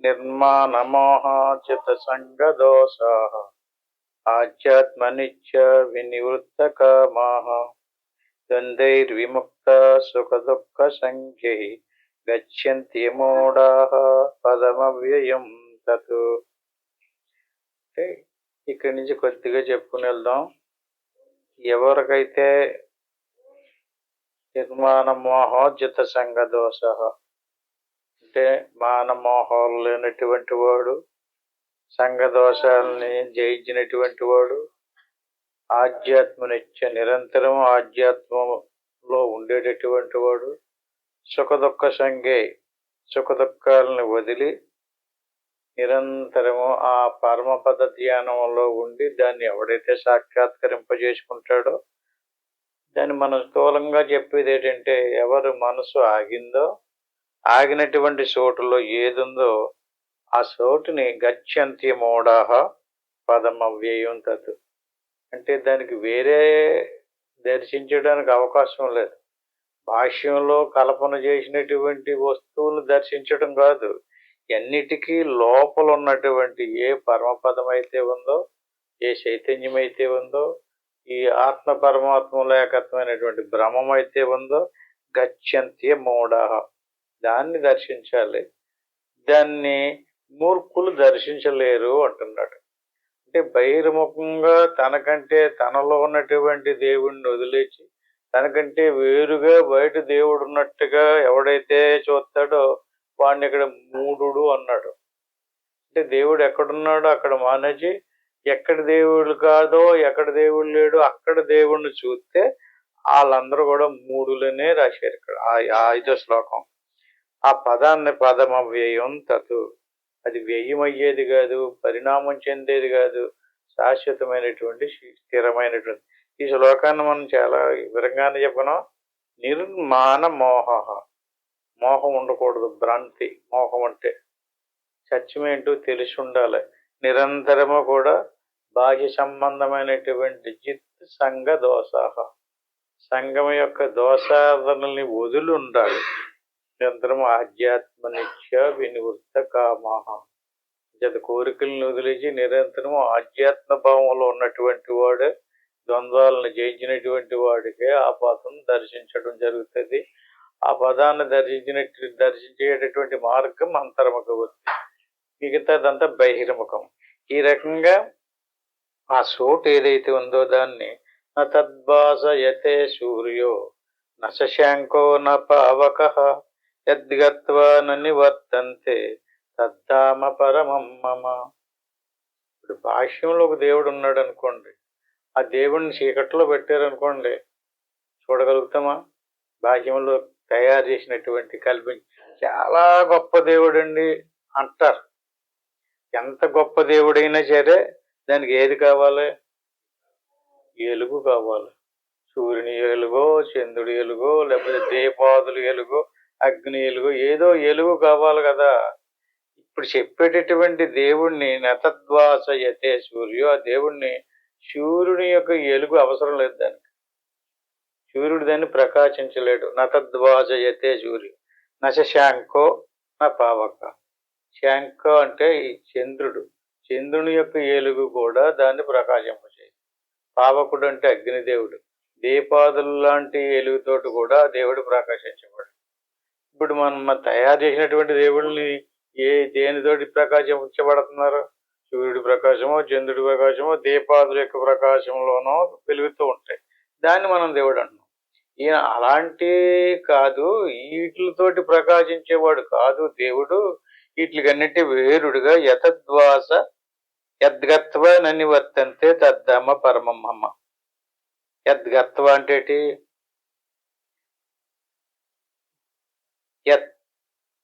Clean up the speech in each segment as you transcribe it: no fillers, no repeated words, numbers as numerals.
నిర్మాణమోహాచితసంగదోషాః ఆధ్యాత్మనిత్య వినివృత్తకామాః ద్వంద్వైర్విముక్తా సుఖదుఃఖసంఖ్యైః గచ్చంతి మూఢాః పదమవ్యయం తత్. అంటే ఇక్కడి నుంచి కొద్దిగా చెప్పుకుని వెళ్దాం. ఎవరికైతే నిర్మాణమోహోజిత సంగదోష అంటే మానమోహాలు లేనటువంటి వాడు, సంఘదోషాలని జయించినటువంటి వాడు, ఆధ్యాత్మనిత్య నిరంతరం ఆధ్యాత్మంలో ఉండేటటువంటి వాడు, సుఖదుఃఖ సంఘే సుఖదుఖాలను వదిలి నిరంతరము ఆ పరమపద ధ్యానంలో ఉండి దాన్ని ఎవడైతే సాక్షాత్కరింపజేసుకుంటాడో, దాన్ని మనం స్థూలంగా చెప్పేది ఏంటంటే, ఎవరు మనసు ఆగిందో, ఆగినటువంటి చోటులో ఏదుందో ఆ చోటుని గచ్చంతి మూఢాః పదమవ్యయం తత్. అంటే దానికి వేరే దర్శించడానికి అవకాశం లేదు. భాష్యంలో కల్పన చేసినటువంటి వస్తువులు దర్శించడం కాదు, ఎన్నిటికీ లోపల ఉన్నటువంటి ఏ పరమపదం అయితే ఉందో, ఏ చైతన్యం అయితే ఉందో, ఈ ఆత్మ పరమాత్మల ఏకత్వమైనటువంటి బ్రహ్మం అయితే ఉందో, గచ్చంతి మూఢాః దాన్ని దర్శించాలి. దాన్ని మూర్ఖులు దర్శించలేరు అంటున్నాడు. అంటే బహిర్ముఖంగా తనకంటే తనలో ఉన్నటువంటి దేవుణ్ణి వదిలేసి తనకంటే వేరుగా బయట దేవుడు ఉన్నట్టుగా ఎవడైతే చూస్తాడో వాడిని ఇక్కడ మూఢుడు అన్నాడు. అంటే దేవుడు ఎక్కడున్నాడో అక్కడ మానేసి ఎక్కడ దేవుడు కాదో, ఎక్కడ దేవుడు లేడు అక్కడ దేవుణ్ణి చూస్తే వాళ్ళందరూ కూడా మూఢులనే రాశారు ఇక్కడ ఆ 5వ శ్లోకం. ఆ పదాన్ని పదమవ్యయం తత్, అది వ్యయమయ్యేది కాదు, పరిణామం చెందేది కాదు, శాశ్వతమైనటువంటి స్థిరమైనటువంటి. ఈ శ్లోకాన్ని మనం చాలా వివరంగానే చెప్పను. నిర్మాణ మోహ, మోహం ఉండకూడదు, భ్రాంతి. మోహం అంటే సత్యమేంటో తెలిసి ఉండాలి. నిరంతరము కూడా బాహ్య సంబంధమైనటువంటి జిత్ సంఘ దోషాహ, సంఘం యొక్క దోషాలను వదిలి ఉండాలి. నిరంతరం ఆధ్యాత్మనిత్య వినివృత్త కామాః, కోరికలను వదిలేసి నిరంతరము ఆధ్యాత్మ భావంలో ఉన్నటువంటి వాడే, ద్వంద్వాలను జయించినటువంటి వాడికే ఆ పదం దర్శించడం జరుగుతుంది. ఆ పదాన్ని దర్శించేటటువంటి మార్గం అంతర్ముఖవృత్తి, మిగతాదంతా బహిర్ముఖం. ఈ రకంగా ఆ చోటు ఏదైతే ఉందో దాన్ని న తద్భాసయతే సూర్యో న శశాంకో న పావకః యద్గత్వా న నివర్తంతే తద్ధామ పరమం మమ. ఇప్పుడు భాష్యంలో ఒక దేవుడు ఉన్నాడు అనుకోండి, ఆ దేవుడిని చీకట్లో పెట్టారనుకోండి, చూడగలుగుతామా? భాష్యంలో తయారు చేసినటువంటి చాలా గొప్ప దేవుడు అండి అంటారు. ఎంత గొప్ప దేవుడైనా సరే దానికి ఏది కావాలి? ఎలుగు కావాలి. సూర్యుని ఎలుగో, చంద్రుడి ఎలుగో, లేకపోతే దీపాదులు ఎలుగో, అగ్ని ఎలుగో, ఏదో ఎలుగు కావాలి కదా. ఇప్పుడు చెప్పేటటువంటి దేవుణ్ణి నతద్వాసయతే సూర్యో, ఆ దేవుణ్ణి సూర్యుని యొక్క ఎలుగు అవసరం లేదు దానికి. సూర్యుడు దాన్ని ప్రకాశించలేడు. నతద్వాసయతే సూర్యు నశశాంకో నా పావక. శాంక అంటే ఈ చంద్రుడు, చంద్రుని యొక్క ఏలుగు కూడా దాన్ని ప్రకాశింపచేయదు. పావకుడు అంటే అగ్నిదేవుడు, దీపాదులు లాంటి ఎలుగుతోటి కూడా దేవుడు ప్రకాశించబడు. ఇప్పుడు మనం తయారు చేసినటువంటి దేవుళ్ళని దేనితోటి ప్రకాశించబడుతున్నారు? సూర్యుడి ప్రకాశమో, చంద్రుడి ప్రకాశమో, దీపాదుల యొక్క ప్రకాశంలోనో వెలుగుతూ ఉంటాయి. దాన్ని మనం దేవుడు అంటున్నాం. ఈయన అలాంటి కాదు, వీటితోటి ప్రకాశించేవాడు కాదు దేవుడు. వీటికన్నిటి వేరుడుగా యతద్వాస యద్గత్వ ననివర్తంతే తద్ధామ పరమం మమ. యద్గత్వ అంటే యత్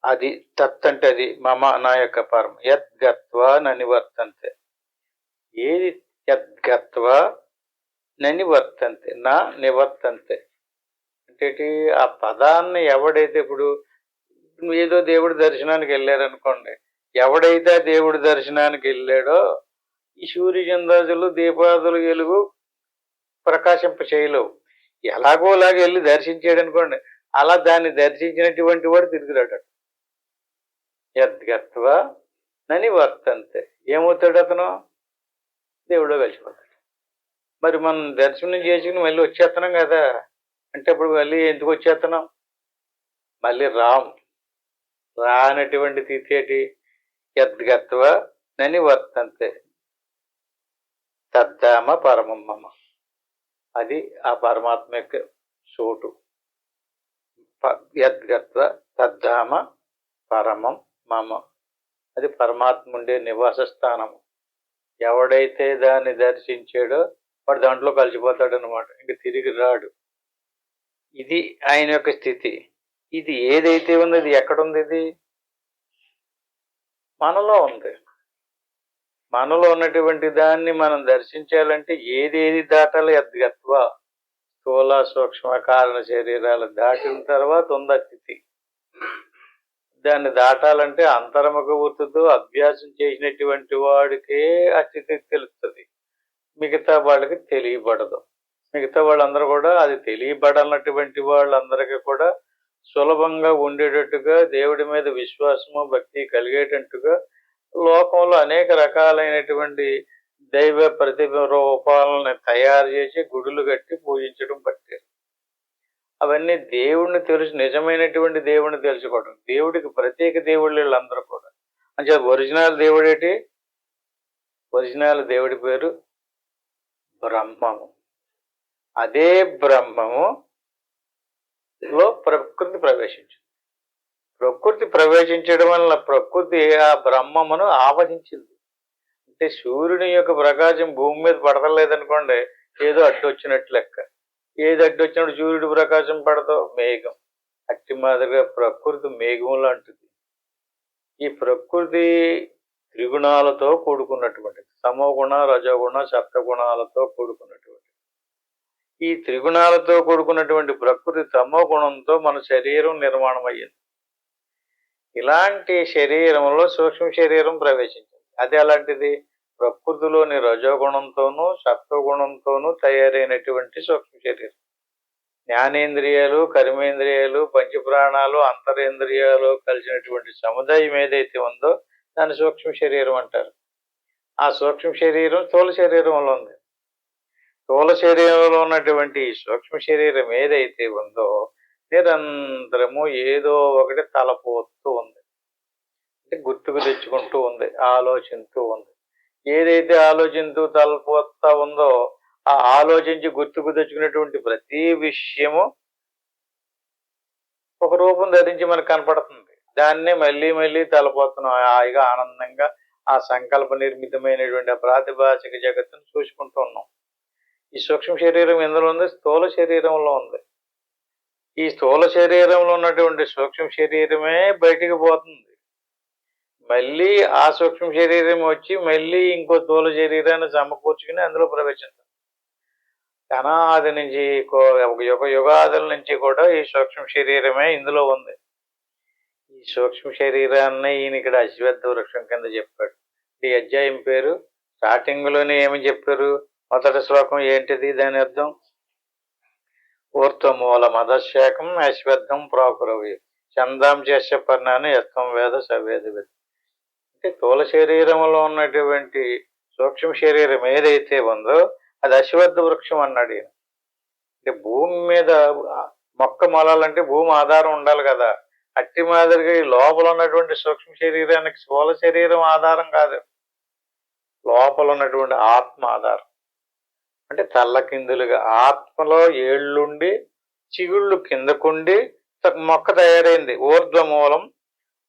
అది, తత్ అంటే అది, మమ నా యొక్క పరమ. యద్గత్వ ననివర్తంతే, ఏది యద్గత్వ ననివర్తంతే నా నివర్తంతే అంటే ఆ పదాన్ని ఎవడైతే, ఇప్పుడు ఏదో దేవుడి దర్శనానికి వెళ్ళారనుకోండి, ఎవడైతే ఆ దేవుడి దర్శనానికి వెళ్ళాడో ఈ సూర్యచంద్రాదులు దీపాదులు వెలుగు ప్రకాశింప చేయలేవు. ఎలాగోలాగా వెళ్ళి దర్శించాడు అనుకోండి, అలా దాన్ని దర్శించినటువంటి వాడు తిరిగిరాడు. యద్గత్వ నని వర్తంతే. ఏమవుతాడు అతను? దేవుడో కలిసిపోతాడు. మరి మనం దర్శనం చేసుకుని మళ్ళీ వచ్చేస్తున్నాం కదా, అంటే ఇప్పుడు మళ్ళీ ఎందుకు వచ్చేస్తున్నాం? మళ్ళీ రానటువంటి తిథి ఏంటి? యద్గత్వ నని వర్తంతే తద్ధామ పరమం మమ. అది ఆ పరమాత్మ యొక్క చోటు. యద్గత్వ తద్ధామ పరమం మమ. అది పరమాత్మ ఉండే నివాస స్థానము. ఎవడైతే దాన్ని దర్శించాడో వాడు దాంట్లో కలిసిపోతాడు అనమాట, ఇంక తిరిగి రాడు. ఇది ఆయన యొక్క స్థితి. ఇది ఏదైతే ఉందో ఇది ఎక్కడుంది? ఇది మనలో ఉంది. మనలో ఉన్నటువంటి దాన్ని మనం దర్శించాలంటే ఏదేది దాటాలి? యద్గత్వ. స్థూల సూక్ష్మ కారణ శరీరాలు దాటిన తర్వాత ఉంది ఆ స్థితి. దాన్ని దాటాలంటే అంతర్ముఖ వృత్తితో అభ్యాసం చేసినటువంటి వాడికే ఆ స్థితి తెలుస్తుంది, మిగతా వాళ్ళకి తెలియబడదు. మిగతా వాళ్ళందరూ కూడా అది తెలియబడాలన్నటువంటి వాళ్ళందరికీ కూడా సులభంగా ఉండేటట్టుగా దేవుడి మీద విశ్వాసము భక్తి కలిగేటట్టుగా లోకంలో అనేక రకాలైనటువంటి దైవ ప్రతిభ రూపాలను తయారు చేసి గుడులు కట్టి పూజించడం పట్టారు. అవన్నీ దేవుణ్ణి తెలుసు, నిజమైనటువంటి దేవుణ్ణి తెలుసుకోవడం. దేవుడికి ప్రత్యేక దేవుళ్ళు వీళ్ళందరూ కూడా. అంటే ఒరిజినల్ దేవుడేటి? ఒరిజినల్ దేవుడి పేరు బ్రహ్మము. అదే బ్రహ్మములో ప్రకృతి ప్రవేశించింది. ప్రకృతి ప్రవేశించడం వల్ల ప్రకృతి ఆ బ్రహ్మమును ఆవహించింది. అంటే సూర్యుని యొక్క ప్రకాశం భూమి మీద పడతలేదనుకోండి, ఏదో అడ్డు వచ్చినట్టు లెక్క. ఏది అడ్డు వచ్చినప్పుడు సూర్యుడి ప్రకాశం పడదో? మేఘం. అట్టి మాదిరిగా ప్రకృతి మేఘం లాంటిది. ఈ ప్రకృతి త్రిగుణాలతో కూడుకున్నటువంటిది. సమోగుణ, రజోగుణ, సప్తగుణాలతో కూడుకున్నటువంటి ఈ త్రిగుణాలతో కూడుకున్నటువంటి ప్రకృతి తమో గుణంతో మన శరీరం నిర్మాణం అయ్యింది. ఇలాంటి శరీరంలో సూక్ష్మ శరీరం ప్రవేశించింది. అది అలాంటిది ప్రకృతిలోని రజోగుణంతోనూ సత్వగుణంతోనూ తయారైనటువంటి సూక్ష్మ శరీరం. జ్ఞానేంద్రియాలు, కర్మేంద్రియాలు, పంచప్రాణాలు, అంతరేంద్రియాలు కలిసినటువంటి సముదాయం ఏదైతే ఉందో దాన్ని సూక్ష్మ శరీరం అంటారు. ఆ సూక్ష్మ శరీరం స్థూల శరీరంలో ఉంది. స్థూల శరీరంలో ఉన్నటువంటి సూక్ష్మ శరీరం ఏదైతే ఉందో నిరంతరము ఏదో ఒకటి తలపోతూ ఉంది, అంటే గుర్తుకు తెచ్చుకుంటూ ఉంది, ఆలోచిస్తూ ఉంది. ఏదైతే ఆలోచిస్తూ తలపోతా ఉందో ఆ ఆలోచించి గుర్తుకు తెచ్చుకునేటువంటి ప్రతి విషయము ఒక రూపం ధరించి మనకు కనపడుతుంది. దాన్నే మళ్ళీ మళ్ళీ తలపోతున్నాం హాయిగా ఆనందంగా ఆ సంకల్ప నిర్మితమైనటువంటి ఆ ప్రాతిభాషిక జగత్తును చూసుకుంటూ ఉన్నాం. ఈ సూక్ష్మ శరీరం ఎందులో ఉంది? స్థూల శరీరంలో ఉంది. ఈ స్థూల శరీరంలో ఉన్నటువంటి సూక్ష్మ శరీరమే బయటికి పోతుంది. మళ్ళీ ఆ సూక్ష్మ శరీరం వచ్చి మళ్ళీ ఇంకో స్థూల శరీరాన్ని సమకూర్చుకుని అందులో ప్రవేశిస్తుంది. అనాది నుంచి యుగాదుల నుంచి కూడా ఈ సూక్ష్మ శరీరమే ఇందులో ఉంది. ఈ సూక్ష్మ శరీరాన్ని ఈయన ఇక్కడ అశ్వత్థ వృక్షం కింద చెప్పాడు. ఈ అధ్యాయం పేరు స్టార్టింగ్ లోనే ఏమి చెప్పారు? మొదటి శ్లోకం ఏంటిది? దాని అర్థం ఊర్ధ్వమూల మదశాఖం అశ్వత్థం ప్రాకురవి చందాం చేసే పర్ణాన్ని యత్వం వేద సవేద. అంటే స్థూల శరీరంలో ఉన్నటువంటి సూక్ష్మ శరీరం ఏదైతే ఉందో అది అశ్వత్థ వృక్షం అన్నాడు ఈయన. అంటే భూమి మీద మొక్క మొలాలంటే భూమి ఆధారం ఉండాలి కదా. అట్టి మాదిరిగా ఈ లోపల ఉన్నటువంటి సూక్ష్మ శరీరానికి స్థూల శరీరం ఆధారం కాదు, లోపల ఉన్నటువంటి ఆత్మ ఆధారం. అంటే తల్లకిందులుగా ఆత్మలో ఏళ్ళుండి చిగుళ్ళు కిందకుండి మొక్క తయారైంది. ఊర్ధ్వమూలం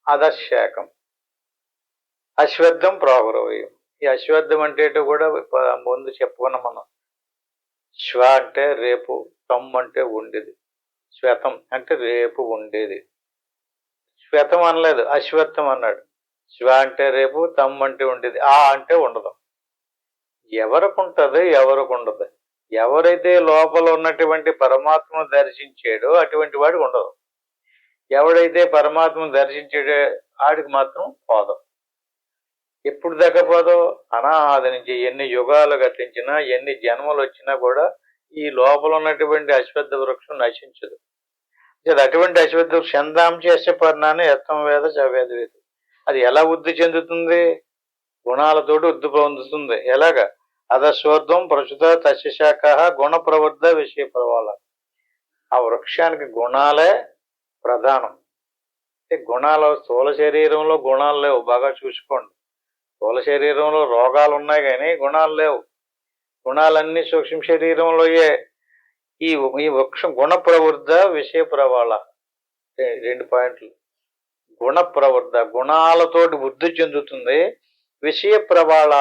అధశాఖం అశ్వత్థం ప్రాగురవయం. ఈ అశ్వత్థం అంటే కూడా ముందు చెప్పుకున్నాం మనం. శ్వ అంటే రేపు, తం అంటే ఉండేది, శ్వేతం అంటే రేపు ఉండేది. శ్వేతం అనలేదు, అశ్వత్థం అన్నాడు. శ్వ అంటే రేపు, తమ్ అంటే ఉండేది, ఆ అంటే ఉండదు. ఎవరికి ఉంటుంది, ఎవరికి ఉండదు. ఎవరైతే లోపల ఉన్నటువంటి పరమాత్మను దర్శించాడో అటువంటి వాడికి ఉండదు. ఎవడైతే పరమాత్మను దర్శించాడో ఆడికి మాత్రం పోదు. ఎప్పుడు దాకా పోదో? అనాది నుంచి ఎన్ని యుగాలు గతించినా ఎన్ని జన్మలు వచ్చినా కూడా ఈ లోపల ఉన్నటువంటి అశ్వత్థ వృక్షం నశించదు. అటువంటి అశ్వత్థ చందాం చేసే పర్ణాన్ని యత్వం వేద సవేద వేద. అది ఎలా వృద్ధి చెందుతుంది? గుణాలతోటి వృద్ధి పొందుతుంది. ఎలాగా? అధస్వర్ధం ప్రచుత తస్యశాఖ గుణ ప్రవృద్ధ విషయ ప్రవాళ. ఆ వృక్షానికి గుణాలే ప్రధానం. అంటే గుణాలు స్థూల శరీరంలో గుణాలు లేవు, బాగా చూసుకోండి. స్థూల శరీరంలో రోగాలు ఉన్నాయి కానీ గుణాలు లేవు. గుణాలన్నీ సూక్ష్మ శరీరంలోయే. ఈ ఈ వృక్షం గుణ ప్రవృద్ధ విషయ ప్రవాళ. 2 పాయింట్లు. గుణ ప్రవృద్ధ గుణాలతోటి వృద్ధి చెందుతుంది. విషయ ప్రవాళ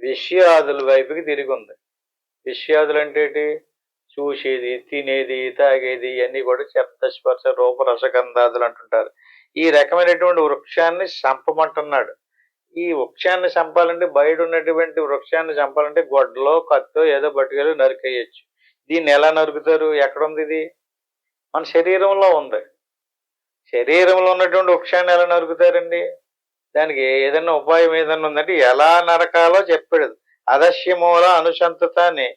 విషయాదుల వైపుకి తిరిగి ఉంది. విషయాదులు అంటే ఏంటి? చూసేది, తినేది, తాగేది ఇవన్నీ కూడా శబ్ద స్పర్శ రూప రసగంధాదులు అంటుంటారు. ఈ రకమైనటువంటి వృక్షాన్ని చంపమంటున్నాడు. ఈ వృక్షాన్ని చంపాలంటే బయట ఉన్నటువంటి వృక్షాన్ని చంపాలంటే గొడ్డలో కత్తో ఏదో పట్టుకెళ్ళి నరికేయచ్చు. దీన్ని ఎలా నరుకుతారు? ఎక్కడుంది ఇది? మన శరీరంలో ఉంది. శరీరంలో ఉన్నటువంటి వృక్షాన్ని ఎలా నరుకుతారండి? దానికి ఏదైనా ఉపాయం ఏదైనా ఉందంటే ఎలా నరకాలో చెప్పాడు. అదస్యమూల అనుసంతత అని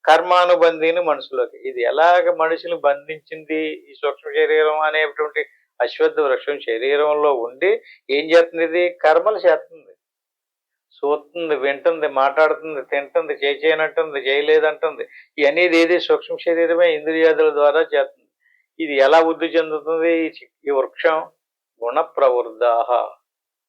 కర్మానుబంధిని మనుషులోకి. ఇది ఎలాగ మనుషులు బంధించింది? ఈ సూక్ష్మ శరీరం అనేటువంటి అశ్వత్థ వృక్షం శరీరంలో ఉండి ఏం చేస్తుంది? ఇది కర్మలు చేస్తుంది, చూస్తుంది, వింటుంది, మాట్లాడుతుంది, తింటుంది, చేయనంటుంది, చేయలేదంటుంది. ఇవన్నీ ఏది సూక్ష్మ శరీరమే ఇంద్రియాదుల ద్వారా చేస్తుంది. ఇది ఎలా వృద్ధి చెందుతుంది? ఈ వృక్షం గుణ ప్రవృద్ధాహ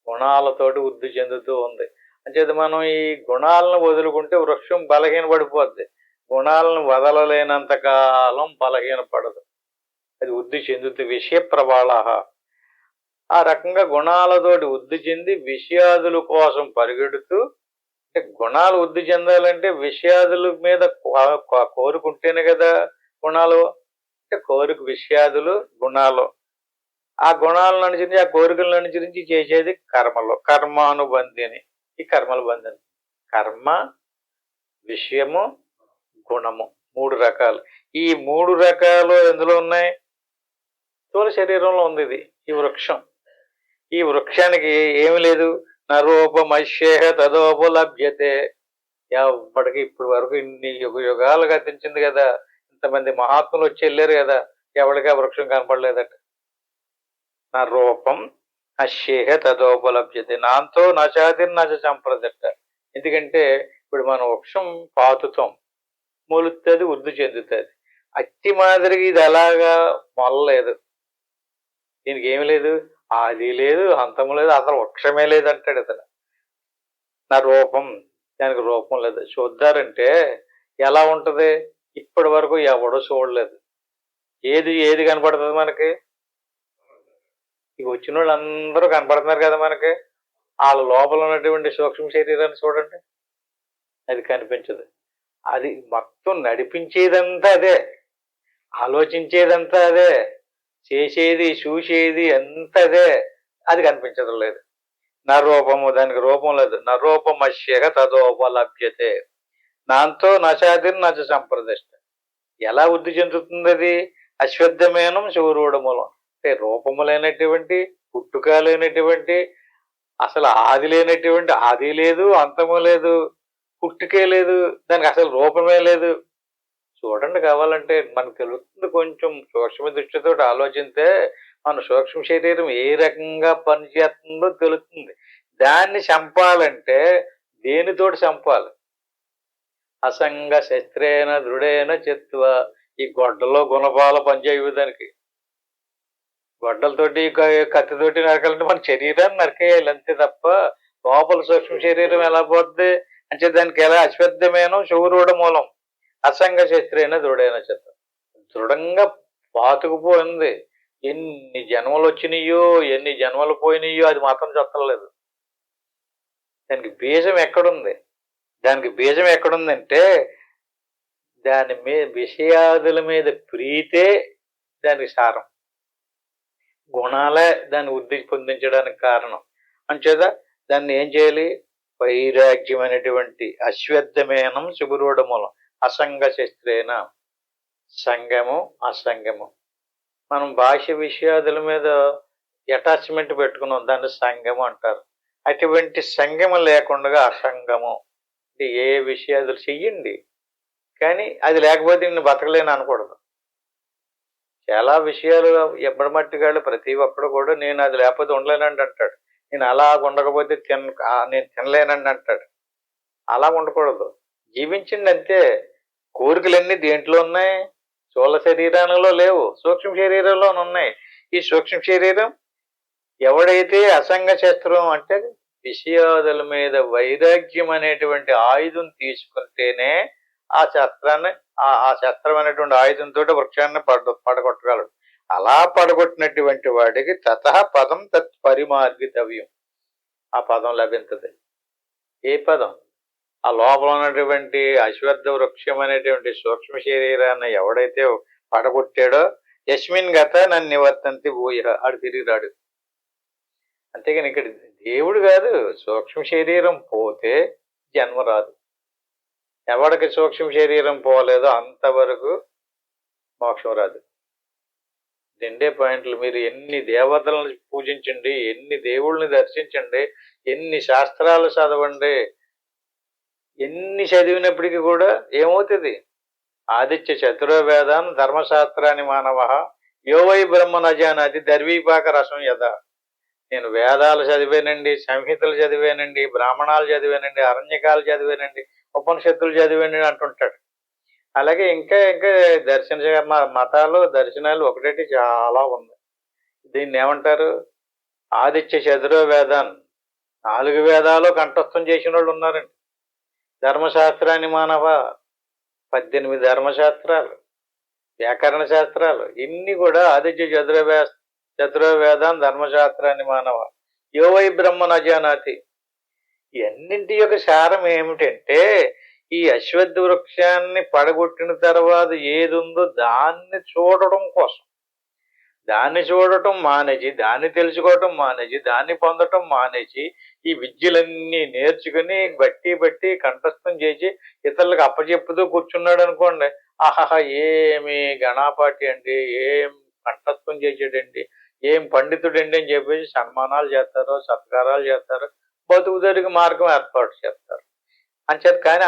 గుణాలతోటి వృద్ధి చెందుతూ ఉంది. అంచేత మనం ఈ గుణాలను వదులుకుంటే వృక్షం బలహీనపడిపోద్ది. గుణాలను వదలలేనంత కాలం బలహీనపడదు, అది వృద్ధి చెందుతూ విషయ ప్రవాళ. ఆ రకంగా గుణాలతోటి వృద్ధి చెంది విషయాదుల కోసం పరిగెడుతూ, అంటే గుణాలు వృద్ధి చెందాలంటే విషయాదుల మీద కోరుకుంటేనే కదా గుణాలు. అంటే కోరిక విషయాదులు గుణాలు. ఆ గుణాలను అనుసరించి, ఆ కోరికలను అనుసరించి చేసేది కర్మలు. కర్మానుబంధిని. ఈ కర్మల బంధని కర్మ, విషయము, గుణము 3 రకాలు. ఈ 3 రకాలు ఎందులో ఉన్నాయి? స్థూల శరీరంలో ఉంది ఇది, ఈ వృక్షం. ఈ వృక్షానికి ఏమి లేదు. నరూపమశ్యేహ తదోపలభ్యతే. ఎప్పటికీ ఇప్పటి వరకు ఇన్ని యుగాలు గతించింది కదా, ఇంతమంది మహాత్ములు వచ్చి వెళ్ళారు కదా, ఎవరికి ఆ వృక్షం కనపడలేదట. నా రూపం అశ్యేహ తదోపలభ్యతే నాంతో నచాతి నచ సంప్రదట. ఎందుకంటే ఇప్పుడు మన వృక్షం పాతుతాం, మొలుతుంది, వృద్ధి చెందుతుంది. అట్టి మాదిరిగా ఇది అలాగా మొలలేదు. దీనికి ఏమి లేదు, ఆది లేదు, అంతము లేదు, అసలు వృక్షమే లేదంటాడు అతను. నా రూపం, దానికి రూపం లేదు. చూద్దారంటే ఎలా ఉంటది? ఇప్పటి వరకు ఎవడో చూడలేదు. ఏది ఏది కనపడుతుంది మనకి? ఇక వచ్చిన వాళ్ళు అందరూ కనపడుతున్నారు కదా మనకి. వాళ్ళ లోపల ఉన్నటువంటి సూక్ష్మ శరీరాన్ని చూడండి, అది కనిపించదు. అది మొత్తం నడిపించేదంతా అదే, ఆలోచించేదంతా అదే, చేసేది చూసేది అంత అదే. అది కనిపించడం లేదు. నా రూపము, దానికి రూపం లేదు. నా రూపమశ్యక తదోపలభ్యతే నాంతో నచాతిర్ నచ సంప్రదిష్ట. ఎలా వృద్ధి చెందుతుంది అది? అశ్వత్థమేనం శౌరూఢమూలం. అంటే రూపము లేనటువంటి, పుట్టుక లేనటువంటి, అసలు ఆది లేనటువంటి, ఆది లేదు, అంతము లేదు, పుట్టుకే లేదు, దానికి అసలు రూపమే లేదు. చూడండి, కావాలంటే మనకు తెలుస్తుంది. కొంచెం సూక్ష్మ దృష్టితో ఆలోచిస్తే మన సూక్ష్మ శరీరం ఏ రకంగా పనిచేస్తుందో తెలుస్తుంది. దాన్ని చంపాలంటే దేనితోటి చంపాలి? అసంగ శస్త్రేణ దృఢేన చెత్వ. ఈ గొడ్డలో గుణపాల పనిచేయవు. దానికి గొడ్డలతోటి కత్తితోటి నరకాలంటే మన శరీరాన్ని నరికేయాలి అంతే తప్ప లోపల సూక్ష్మ శరీరం ఎలా పోద్ది అంటే దానికి ఎలా? అశ్వత్థమేనం శౌరూఢ మూలం అసంగ శస్త్రైన దృఢైన చెత్త. దృఢంగా పాతుకుపోయింది. ఎన్ని జన్మలు వచ్చినాయో, ఎన్ని జన్మలు పోయినాయో అది మాత్రం చెప్పలేదు. దానికి బీజం ఎక్కడుంది? దానికి బీజం ఎక్కడుందంటే దాని మీద విషయాదుల మీద ప్రీతే దానికి సారం. గుణాలే దాన్ని వృద్ధి పొందించడానికి కారణం. అంచేత దాన్ని ఏం చేయాలి? వైరాగ్యం అనేటువంటి అశ్వత్థమేనం శుభరూఢ మూలం అసంగ శస్త్రేణ. సంగము అసంగము. మనం బాహ్య విషయాదుల మీద అటాచ్మెంట్ పెట్టుకున్నాం, దాన్ని సంగము అంటారు. అటువంటి సంగము లేకుండా అసంగము. అంటే ఏ విషయాదులు చెయ్యండి కానీ అది లేకపోతే నేను బతకలేను అనకూడదు. చాలా విషయాలు ఎప్పటి మట్టిగాళ్ళు ప్రతి ఒక్కడు కూడా నేను అది లేకపోతే ఉండలేనండి అంటాడు. నేను అలా ఉండకపోతే నేను తినలేనండి అంటాడు. అలా ఉండకూడదు. జీవించండి అంతే. కోరికలన్నీ దేంట్లో ఉన్నాయి? స్థూల శరీరంలో లేవు, సూక్ష్మ శరీరంలోనున్నాయి. ఈ సూక్ష్మ శరీరం ఎవడైతే అసంగ శస్త్రం అంటే విషయాదుల మీద వైరాగ్యం అనేటువంటి ఆయుధం తీసుకుంటేనే ఆ శస్త్రాన్ని ఆ శస్త్రం అనేటువంటి ఆయుధంతో వృక్షాన్ని పడగొట్టగలడు. అలా పడగొట్టినటువంటి వాడికి తతః పదం తత్ పరిమార్గితవ్యం. ఆ పదం లభించదు. ఏ పదం? ఆ లోపల ఉన్నటువంటి అశ్వత్థ వృక్షం అనేటువంటి సూక్ష్మ శరీరాన్ని ఎవడైతే పడగొట్టాడో యస్మిన్ గత నన్ను నివర్తంతి భూయ, ఆడు తిరిగి రాడు. అంతేగాని ఇక్కడ దేవుడు కాదు, సూక్ష్మ శరీరం పోతే జన్మ రాదు. ఎవడికి సూక్ష్మ శరీరం పోలేదో అంతవరకు మోక్షం రాదు. రెండే పాయింట్లు. మీరు ఎన్ని దేవతలను పూజించండి, ఎన్ని దేవుళ్ళని దర్శించండి, ఎన్ని శాస్త్రాలు చదవండి, ఎన్ని చదివినప్పటికీ కూడా ఏమవుతుంది? ఆదిత్య చతుర్వేదాన్ ధర్మశాస్త్రాన్ని మానవ యోవై బ్రహ్మ నజానాది దర్వీపాక రసం యథా. నేను వేదాలు చదివానండి, సంహితలు చదివానండి, బ్రాహ్మణాలు చదివానండి, అరణ్యకాలు చదివానండి, ఉపనిషత్తులు చదివానండి అంటుంటాడు. అలాగే ఇంకా ఇంకా దర్శన మతాలు దర్శనాలు ఒకటి చాలా ఉంది. దీన్ని ఏమంటారు? ఆదిత్య చతుర్వేదాన్ 4 వేదాలు కంఠస్థం చేసిన వాళ్ళు ఉన్నారండి. ధర్మశాస్త్రాన్ని మానవ 18 ధర్మశాస్త్రాలు, వ్యాకరణ శాస్త్రాలు, ఇన్ని కూడా ఆదిత్య చతుర్వేదాన్ ధర్మశాస్త్రాన్ని మానవ యోవై బ్రహ్మ నజానాతి. ఇవన్నింటి యొక్క సారం ఏమిటంటే ఈ అశ్వత్థ వృక్షాన్ని పడగొట్టిన తర్వాత ఏది ఉందో దాన్ని చూడటం కోసం, దాన్ని చూడటం మానేసి, దాన్ని తెలుసుకోవటం మానేసి, దాన్ని పొందటం మానేసి, ఈ విద్యలన్నీ నేర్చుకుని బట్టి కంఠస్థం చేసి ఇతరులకు అప్పచెప్పుతూ కూర్చున్నాడు అనుకోండి, ఆహాహా ఏమి గణాపాటి అండి, ఏం కంఠస్థం చేసాడండి, ఏం పండితుడండి అని చెప్పేసి సన్మానాలు చేస్తారు, సత్కారాలు చేస్తారు, బతుకుదరికి మార్గం ఏర్పాటు చేస్తారు అంచేది. కానీ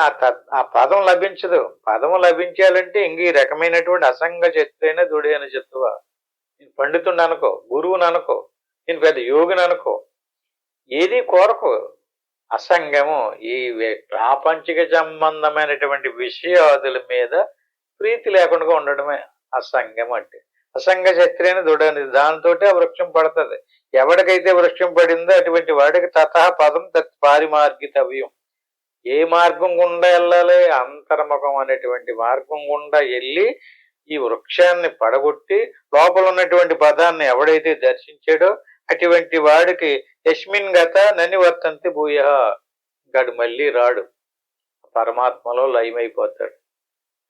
ఆ పదం లభించదు. పదం లభించాలంటే ఇంక ఈ రకమైనటువంటి అసంగ చెత్తైనా దుడైన చెత్తువా. నేను పండితుడిని అనుకో, గురువుని అనుకో, నేను పెద్ద యోగిని అనుకో, ఏది కోరకు. అసంగము ఈ ప్రాపంచిక సంబంధమైనటువంటి విషయాదుల మీద ప్రీతి లేకుండా ఉండడమే అసంగం అంటే. అసంగ శస్త్రైన దృఢని, దానితో ఆ వృక్షం పడుతుంది. ఎవడికైతే వృక్షం పడిందో అటువంటి వాడికి తతః పదం తత్ పారిమార్గితవ్యం. ఏ మార్గం గుండా వెళ్ళాలి? అంతర్ముఖం అనేటువంటి మార్గం గుండా వెళ్ళి ఈ వృక్షాన్ని పడగొట్టి లోపల ఉన్నటువంటి పదాన్ని ఎవడైతే దర్శించాడో అటువంటి వాడికి యస్మిన్ గత ననివర్తంతి భూయ, గడు మళ్ళీ రాడు, పరమాత్మలో లయమైపోతాడు.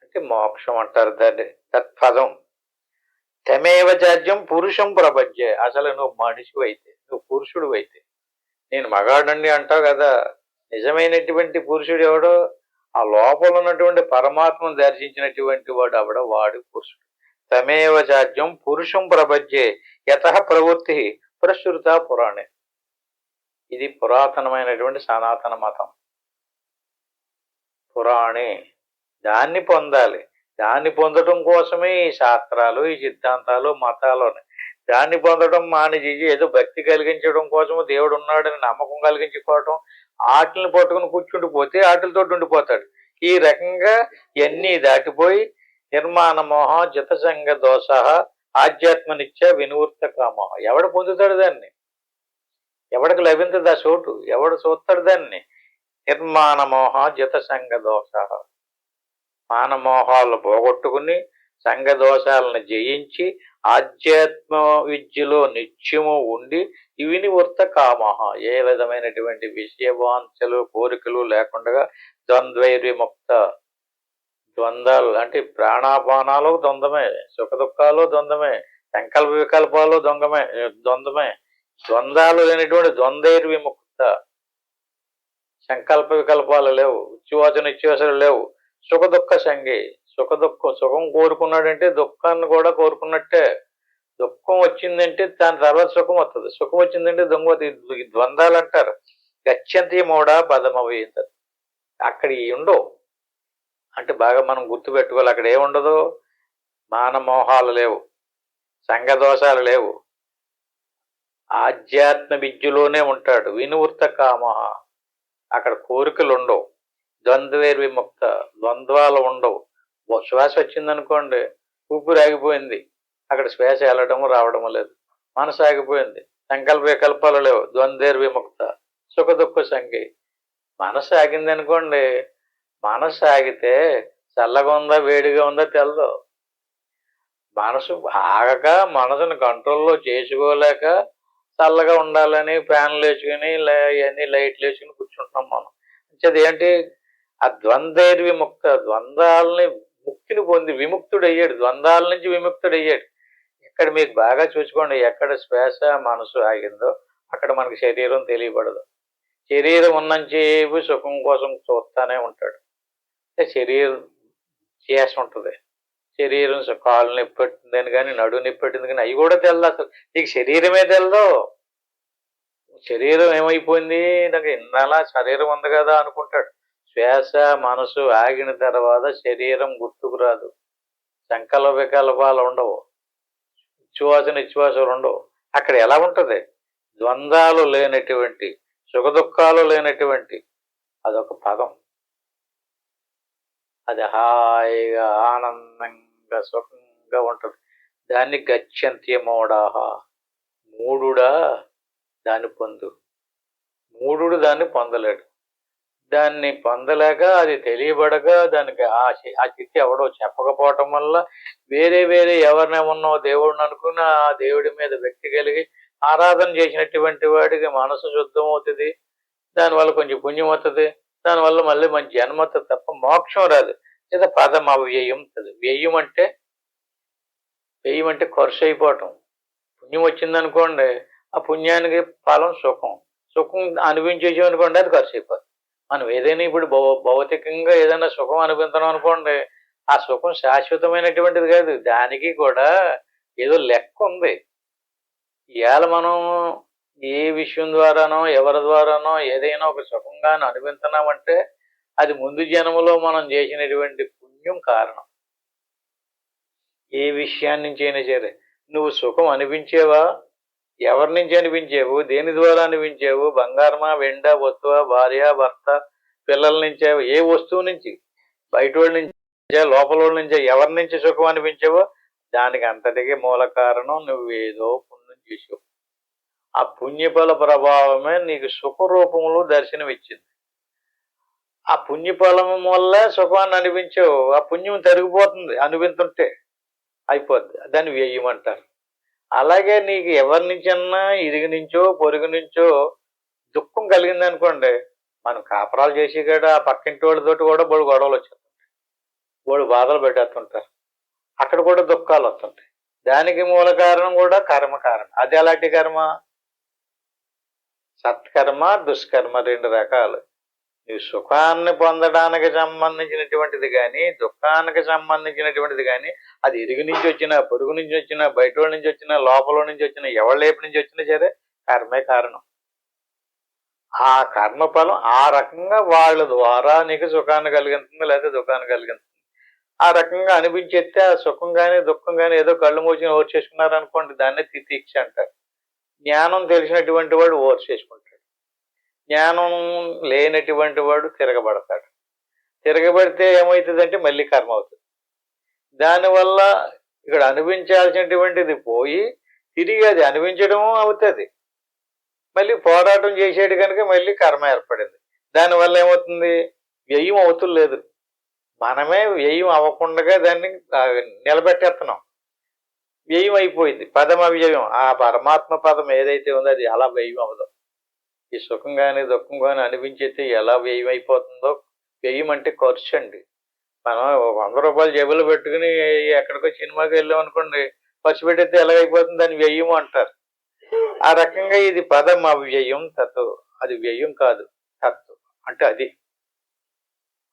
అంటే మోక్షం అంటారు దాన్ని. తత్పదం తమేవ జాడ్యం పురుషం ప్రపంచే. అసలు నువ్వు మనిషివి అయితే, నువ్వు పురుషుడు అయితే, నేను మగాడండి అంటావు కదా, నిజమైనటువంటి పురుషుడు ఎవడో? ఆ లోపల ఉన్నటువంటి పరమాత్మను దర్శించినటువంటి వాడు అవడ, వాడు పురుషుడు. తమేవ జాడ్యం పురుషం ప్రపంచే యతః ప్రవృత్తి ప్రసృత పురాణే. ఇది పురాతనమైనటువంటి సనాతన మతం. పురాణే, దాన్ని పొందాలి. దాన్ని పొందడం కోసమే ఈ శాస్త్రాలు, ఈ సిద్ధాంతాలు, మతాలు. దాన్ని పొందడం మానేసి ఏదో భక్తి కలిగించడం కోసము దేవుడు ఉన్నాడని నమ్మకం కలిగించుకోవటం, ఆటలను పట్టుకుని కూర్చుండిపోతే ఆటలతో ఉండిపోతాడు. ఈ రకంగా ఇవన్నీ దాటిపోయి నిర్మాణ మోహ జితసంగ దోష ఆధ్యాత్మనిత్య వినివృత్త కామ. ఎవడు పొందుతాడు దాన్ని? ఎవడికి లభించదు ఆ చోటు? ఎవడు చూస్తాడు దాన్ని? నిర్మాణ మోహ జితసంగ దోష. మానమోహాలను పోగొట్టుకుని సంఘ దోషాలను జయించి ఆధ్యాత్మ విద్యలో నిత్యము ఉండి వినివృత్త కామహ, ఏ విధమైనటువంటి విషయవాంఛలు కోరికలు లేకుండా ద్వంద్వైర్విముక్త. ద్వంద్వాలు అంటే ప్రాణాపానాలు ద్వంద్వమే, సుఖ దుఃఖాలు ద్వంద్వమే, సంకల్ప వికల్పాలు ద్వంద్వమే. ద్వంద్వాలు లేనటువంటి ద్వంద్వైర్విముక్త. సంకల్ప వికల్పాలు లేవు, ఉచ్ఛ్వాస నిశ్వాసాలు లేవు. సుఖ దుఃఖ సంగి. సుఖం కోరుకున్నాడంటే దుఃఖాన్ని కూడా కోరుకున్నట్టే. దుఃఖం వచ్చిందంటే దాని తర్వాత సుఖం వస్తుంది, సుఖం వచ్చిందంటే ద్వంద్వాలు అంటారు. గచ్చంతి మూడా పదమవేంటారు. అక్కడ ఉండవు. అంటే బాగా మనం గుర్తుపెట్టుకోవాలి, అక్కడ ఏముండదు? మానమోహాలు లేవు, సంఘదోషాలు లేవు, ఆధ్యాత్మ విద్యలోనే ఉంటాడు. వినివృత్త కామ, అక్కడ కోరికలు ఉండవు. ద్వంద్వేర్ విముక్త, ద్వంద్వాలు ఉండవు. శ్వాస వచ్చిందనుకోండి, ఊపిరి ఆగిపోయింది, అక్కడ శ్వాస వెళ్ళడము రావడము లేదు. మనసు ఆగిపోయింది, సంకల్ప వికల్పాలు లేవు. ద్వంద్వేర్ విముక్త, సుఖ దుఃఖ సంగి. మనసు ఆగింది అనుకోండి, మనసు ఆగితే చల్లగా ఉందా వేడిగా ఉందా తెలదు. మనసు ఆగక, మనసును కంట్రోల్లో చేసుకోలేక చల్లగా ఉండాలని ఫ్యాన్లు వేసుకుని ఇవన్నీ లైట్లు వేసుకుని కూర్చుంటాం మనం. ఏంటి, ఆ ద్వంద్వేర్ విముక్త, ద్వంద్వాలని ముక్తిని పొంది విముక్తుడు అయ్యాడు, ద్వంద్వాల నుంచి విముక్తుడు అయ్యాడు. ఇక్కడ మీకు బాగా చూసుకోండి, ఎక్కడ శ్వాస మనసు ఆగిందో అక్కడ మనకి శరీరం తెలియబడదు. శరీరం ఉన్నంచేపు సుఖం కోసం చూస్తానే ఉంటాడు. శరీరం చేసి ఉంటుంది, శరీరం కాళ్ళు నొప్పి పెట్టిందని కానీ నడువు నొప్పి పెట్టింది కానీ అవి కూడా తెలదు. అసలు నీకు శరీరమే తెలదు. శరీరం ఏమైపోయింది, నాకు ఇన్నాళ్ళ శరీరం ఉంది కదా అనుకుంటాడు. శ్వాస మనసు ఆగిన తర్వాత శరీరం గుర్తుకు రాదు. సంకల్ప వికల్పాలు ఉండవు, నిశ్వాసాలు ఉండవు. అక్కడ ఎలా ఉంటుంది, ద్వంద్వాలు లేనటువంటి, సుఖ దుఃఖాలు లేనటువంటి అదొక పదం. అది హాయిగా ఆనందంగా సుఖంగా ఉంటుంది. దాన్ని గచ్చంత్యమోడాహ, మూఢుడా దాన్ని పొందు. మూఢుడు దాన్ని పొందలేడు. దాన్ని పొందలేక, అది తెలియబడక, దానికి ఆ చిత్తి ఎవడో చెప్పకపోవటం వల్ల వేరే వేరే ఎవరినేమన్నో దేవుడిని అనుకుని ఆ దేవుడి మీద వ్యక్తి కలిగి ఆరాధన చేసినటువంటి వాడికి మనసు శుద్ధం అవుతుంది. దానివల్ల కొంచెం పుణ్యం అవుతుంది, దానివల్ల మళ్ళీ మంచి జన్మ వస్తుంది తప్ప మోక్షం రాదు. లేదా పదం అవ్యయం. వ్యయం అంటే ఖర్చు అయిపోవటం. పుణ్యం వచ్చిందనుకోండి, ఆ పుణ్యానికి ఫలం సుఖం. సుఖం అనిపించేసాం అనుకోండి, అది ఖర్చు అయిపోతుంది. మనం ఏదైనా ఇప్పుడు భౌతికంగా ఏదైనా సుఖం అనిపించడం అనుకోండి, ఆ సుఖం శాశ్వతమైనటువంటిది కాదు. దానికి కూడా ఏదో లెక్క ఉంది. ఇవాళ మనం ఏ విషయం ద్వారానో ఎవరి ద్వారానో ఏదైనా ఒక సుఖంగాను అనిపించినామంటే అది ముందు జన్మలో మనం చేసినటువంటి పుణ్యం కారణం. ఏ విషయాన్ని నుంచి అయినా సరే నువ్వు సుఖం అనిపించేవా, ఎవరి నుంచి అనిపించేవు, దేని ద్వారా అనిపించేవు, బంగారమా వెండా వస్తువా, భార్య భర్త పిల్లల నుంచే, ఏ వస్తువు నుంచి, బయట వాళ్ళ నుంచే లోపల వాళ్ళ నుంచే, ఎవరి నుంచి సుఖం అనిపించావో దానికి అంతటికీ మూల కారణం నువ్వేదో పుణ్యం చేసావు. ఆ పుణ్యఫల ప్రభావమే నీకు సుఖ రూపంలో దర్శనం ఇచ్చింది. ఆ పుణ్యఫలం వల్ల సుఖాన్ని అనిపించావు. ఆ పుణ్యం తరిగిపోతుంది, అనిపించుంటే అయిపోద్ది. దాన్ని వ్యయం అంటారు. అలాగే నీకు ఎవరి నుంచన్నా ఇరుగు నుంచో పొరుగు నుంచో దుఃఖం కలిగింది అనుకోండి, మనం కాపురాలు చేసి కూడా ఆ పక్కింటి వాళ్ళతోటి కూడా బోడు గొడవలు వచ్చేస్తుంటాయి, బోడు బాధలు పెట్టేస్తుంటారు. అక్కడ కూడా దుఃఖాలు వస్తుంటాయి. దానికి మూల కారణం కూడా కర్మ కారణం. అది ఎలాంటి కర్మ? సత్కర్మ దుష్కర్మ రెండు రకాలు. నువ్వు సుఖాన్ని పొందడానికి సంబంధించినటువంటిది కానీ దుఃఖానికి సంబంధించినటువంటిది కానీ అది ఇరుగు నుంచి వచ్చినా పొరుగు నుంచి వచ్చినా బయట నుంచి వచ్చినా లోపల నుంచి వచ్చినా ఎవళ్ళేపు నుంచి వచ్చినా సరే కర్మే కారణం. ఆ కర్మఫలం ఆ రకంగా వాళ్ళ ద్వారా నీకు సుఖాన్ని కలిగిస్తుంది లేదా దుఃఖాన్ని కలిగిస్తుంది. ఆ రకంగా అనిపించేస్తే ఆ సుఖం కానీ దుఃఖం కానీ ఏదో కళ్ళు మూసి ఓర్చేసుకున్నారు అనుకోండి, దాన్నే తితిక్ష అంటారు. జ్ఞానం తెలిసినటువంటి వాడు ఓర్చేసుకుంటాడు. జ్ఞానం లేనటువంటి వాడు తిరగబడతాడు. తిరగబడితే ఏమవుతుందంటే మళ్ళీ కర్మ అవుతుంది. దానివల్ల ఇక్కడ అనిపించాల్సినటువంటిది పోయి తిరిగి అది అనిపించడము అవుతుంది. మళ్ళీ పోరాటం చేసేది కనుక మళ్ళీ కర్మ ఏర్పడింది. దానివల్ల ఏమవుతుంది, వ్యయం అవుతులేదు. మనమే వ్యయం అవ్వకుండా దాన్ని నిలబెట్టేస్తున్నాం. వ్యయం అయిపోయింది, పదం అవ్యయం. ఆ పరమాత్మ పదం ఏదైతే ఉందో అది ఎలా వ్యయం అవ్వదు. ఈ సుఖం కానీ దుఃఖం కానీ అనిపించేస్తే ఎలా వ్యయం అయిపోతుందో. వ్యయం అంటే ఖర్చు అండి. మనం 100 రూపాయలు జేబులో పెట్టుకుని ఎక్కడికో సినిమాకి వెళ్ళాం అనుకోండి, ఖర్చు పెట్టేస్తే ఎలాగైపోతుంది, దాన్ని వ్యయం అంటారు. ఆ రకంగా ఇది పదం అవ్యయం తత్తు, అది వ్యయం కాదు, తత్తు అంటే అది.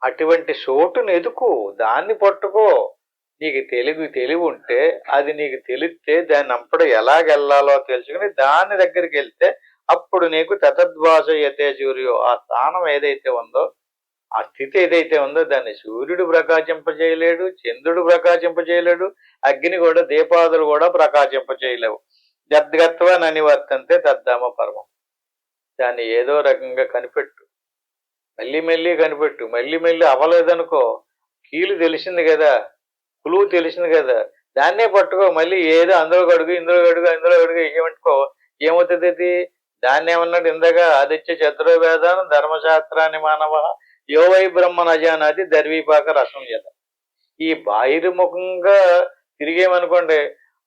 అటువంటి చోటును ఎదుకు, దాన్ని పట్టుకో. నీకు తెలివి ఉంటే, అది నీకు తెలిస్తే దాన్ని అప్పుడు ఎలాగెళ్ళాలో తెలుసుకుని దాని దగ్గరికి వెళ్తే అప్పుడు నీకు తతద్వాసయతే సూర్యో, ఆ స్థానం ఏదైతే ఉందో, ఆ స్థితి ఏదైతే ఉందో దాన్ని సూర్యుడు ప్రకాశింపజేయలేడు, చంద్రుడు ప్రకాశింపజేయలేడు, అగ్ని కూడా దీపాదులు కూడా ప్రకాశింపజేయలేవు. యద్గత్వ ననివర్తంతే తద్ధామ పరమం. దాన్ని ఏదో రకంగా కనిపెట్టు, మళ్ళీ మళ్ళీ కనిపెట్టు. మళ్ళీ మళ్ళీ అవ్వలేదనుకో, కీలు తెలిసింది కదా, కులువు తెలిసింది కదా, దాన్నే పట్టుకో. మళ్ళీ ఏదో అందులో గడుగు ఇందులో గడుగు అందులో గడుగు ఏమంటుకో, ఏమవుతుంది అది? దాన్ని ఏమన్నాడు ఇందాక, ఆదిత్య చతుర్వేదానం ధర్మశాస్త్రాన్ని మానవ యోవై బ్రహ్మ నజానాది దర్వీపాక రసం చేత. ఈ బాహిర్ముఖంగా తిరిగేమనుకోండి,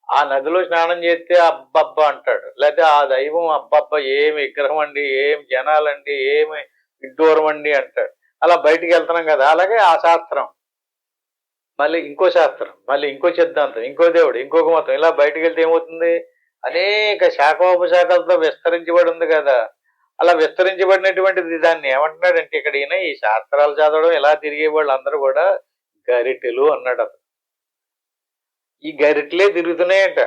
ఆ నదిలో స్నానం చేస్తే అబ్బబ్బా అంటాడు, లేకపోతే ఆ దైవం అబ్బబ్బా ఏమి విగ్రహం అండి, ఏం జనాలండి, ఏమి విడ్డూరం అండి అంటాడు. అలా బయటికి వెళ్తున్నాం కదా. అలాగే ఆ శాస్త్రం, మళ్ళీ ఇంకో శాస్త్రం, మళ్ళీ ఇంకో సిద్ధాంతం, ఇంకో దేవుడు, ఇంకొక మతం, ఇలా బయటికి వెళ్తే ఏమవుతుంది? అనేక శాఖోపశాఖలతో విస్తరించబడి ఉంది కదా. అలా విస్తరించబడినటువంటిది దాన్ని ఏమంటున్నాడంటే ఇక్కడ ఈయన, ఈ శాస్త్రాలు చదవడం ఇలా తిరిగే వాళ్ళు అందరూ కూడా గరిటెలు అన్నాడు అతను. ఈ గరిటెలే తిరుగుతున్నాయంట.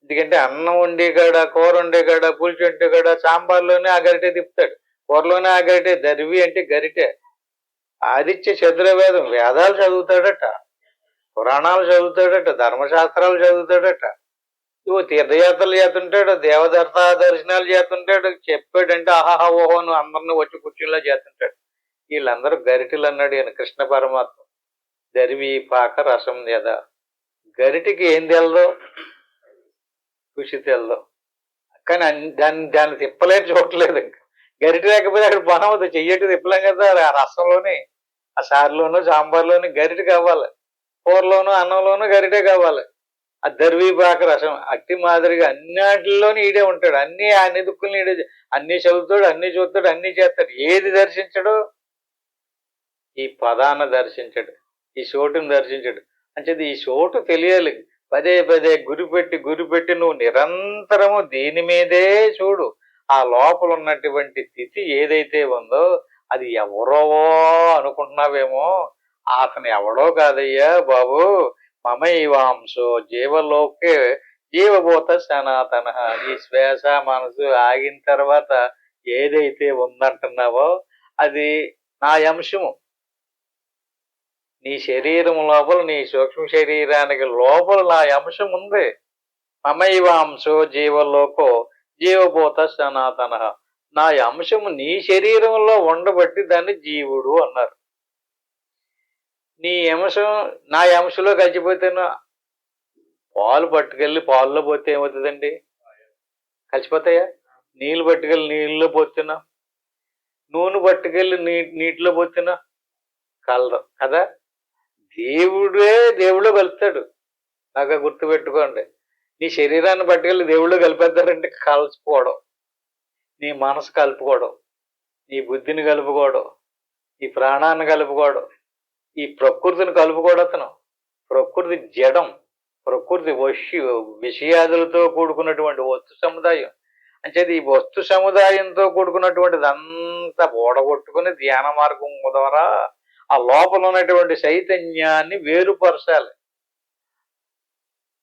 ఎందుకంటే అన్నం వండే కాడ, కూర వండే కాడ, పులుసు వండే కాడ, సాంబార్లోనే ఆ గరిటే తిప్పుతాడు, కూరలోనే ఆ గరిటే. దర్వి అంటే గరిటే. ఆదిత్య చతుర్వేదం వేదాలు చదువుతాడట, పురాణాలు చదువుతాడట, ధర్మశాస్త్రాలు చదువుతాడట, ఇవో తీర్థయాత్రలు చేస్తుంటాడు, దేవదర్శ దర్శనాలు చేస్తుంటాడు. చెప్పాడంటే ఆహాహా ఓహో నువ్వు అందరిని వచ్చి కూర్చునిలా చేస్తుంటాడు. వీళ్ళందరూ గరిటెలు అన్నాడు ఈయన కృష్ణ పరమాత్మ. దరివి పాక రసం లేదా. గరిటికి ఏం తెలదో, కృషి తెలదు. కానీ దాన్ని తిప్పలేని చూడలేదు. ఇంకా గరిటె లేకపోతే అక్కడ పని అవుతుంది, చెయ్యట్టు తిప్పలేం కదా. ఆ రసంలోని, ఆ సారులోను సాంబార్లోని గరిటె కావాలి, కూరలోను అన్నంలోనూ గరిటే కావాలి. ఆ దర్వీపాక రసం అట్టి మాదిరిగా అన్నిటిలోని ఈడే ఉంటాడు. అన్ని ఆ నిదుక్కుల్ని ఈడే, అన్ని చదువుతాడు, అన్ని చూస్తాడు, అన్ని చేస్తాడు. ఏది దర్శించడు? ఈ పదాన్ని దర్శించడు, ఈ చోటుని దర్శించడు. అంటే ఈ చోటు తెలియాలి. పదే పదే గురిపెట్టి నువ్వు నిరంతరము దీని మీదే చూడు. ఆ లోపల ఉన్నటువంటి స్థితి ఏదైతే ఉందో అది ఎవరో అనుకుంటున్నావేమో, అతను ఎవడో కాదయ్యా బాబు. మమైవాంశో జీవలోకే జీవభూత సనాతన. ఈ శ్వాస మనసు ఆగిన తర్వాత ఏదైతే ఉందంటున్నావో అది నా అంశము. నీ శరీరం లోపల, నీ సూక్ష్మ శరీరానికి లోపల నా అంశం ఉంది. మమైవాంశో జీవలోకో జీవభూత సనాతన. నా అంశము నీ శరీరంలో ఉండబట్టి దాన్ని జీవుడు అన్నారు. నీ అంశం నా అంశంలో కలిసిపోతేను, పాలు పట్టుకెళ్ళి పాలలో పోతే ఏమవుతుందండి? కలిసిపోతాయా? నీళ్ళు పట్టుకెళ్ళి నీళ్ళలో పోతున్నా, నూనె పట్టుకెళ్ళి నీటిలో పోతున్నా కలదు కదా. దేవుడే దేవుళ్ళో కలుపుతాడు. నాకు గుర్తు పెట్టుకోండి. నీ శరీరాన్ని పట్టుకెళ్ళి దేవుళ్ళో కలిపేద్దారంటే కలిసిపోవడం. నీ మనసు కలుపుకోవడం, నీ బుద్ధిని కలుపుకోవడం, ఈ ప్రాణాన్ని కలుపుకోవడం, ఈ ప్రకృతిని కలుపుకోవడం. అతను ప్రకృతి జడం, ప్రకృతి విషయాదులతో కూడుకున్నటువంటి వస్తు సముదాయం. అంటే ఈ వస్తు సముదాయంతో కూడుకున్నటువంటిది అంతా ఓడగొట్టుకుని ధ్యాన మార్గం ద్వారా ఆ లోపల ఉన్నటువంటి చైతన్యాన్ని వేరుపరచాలి.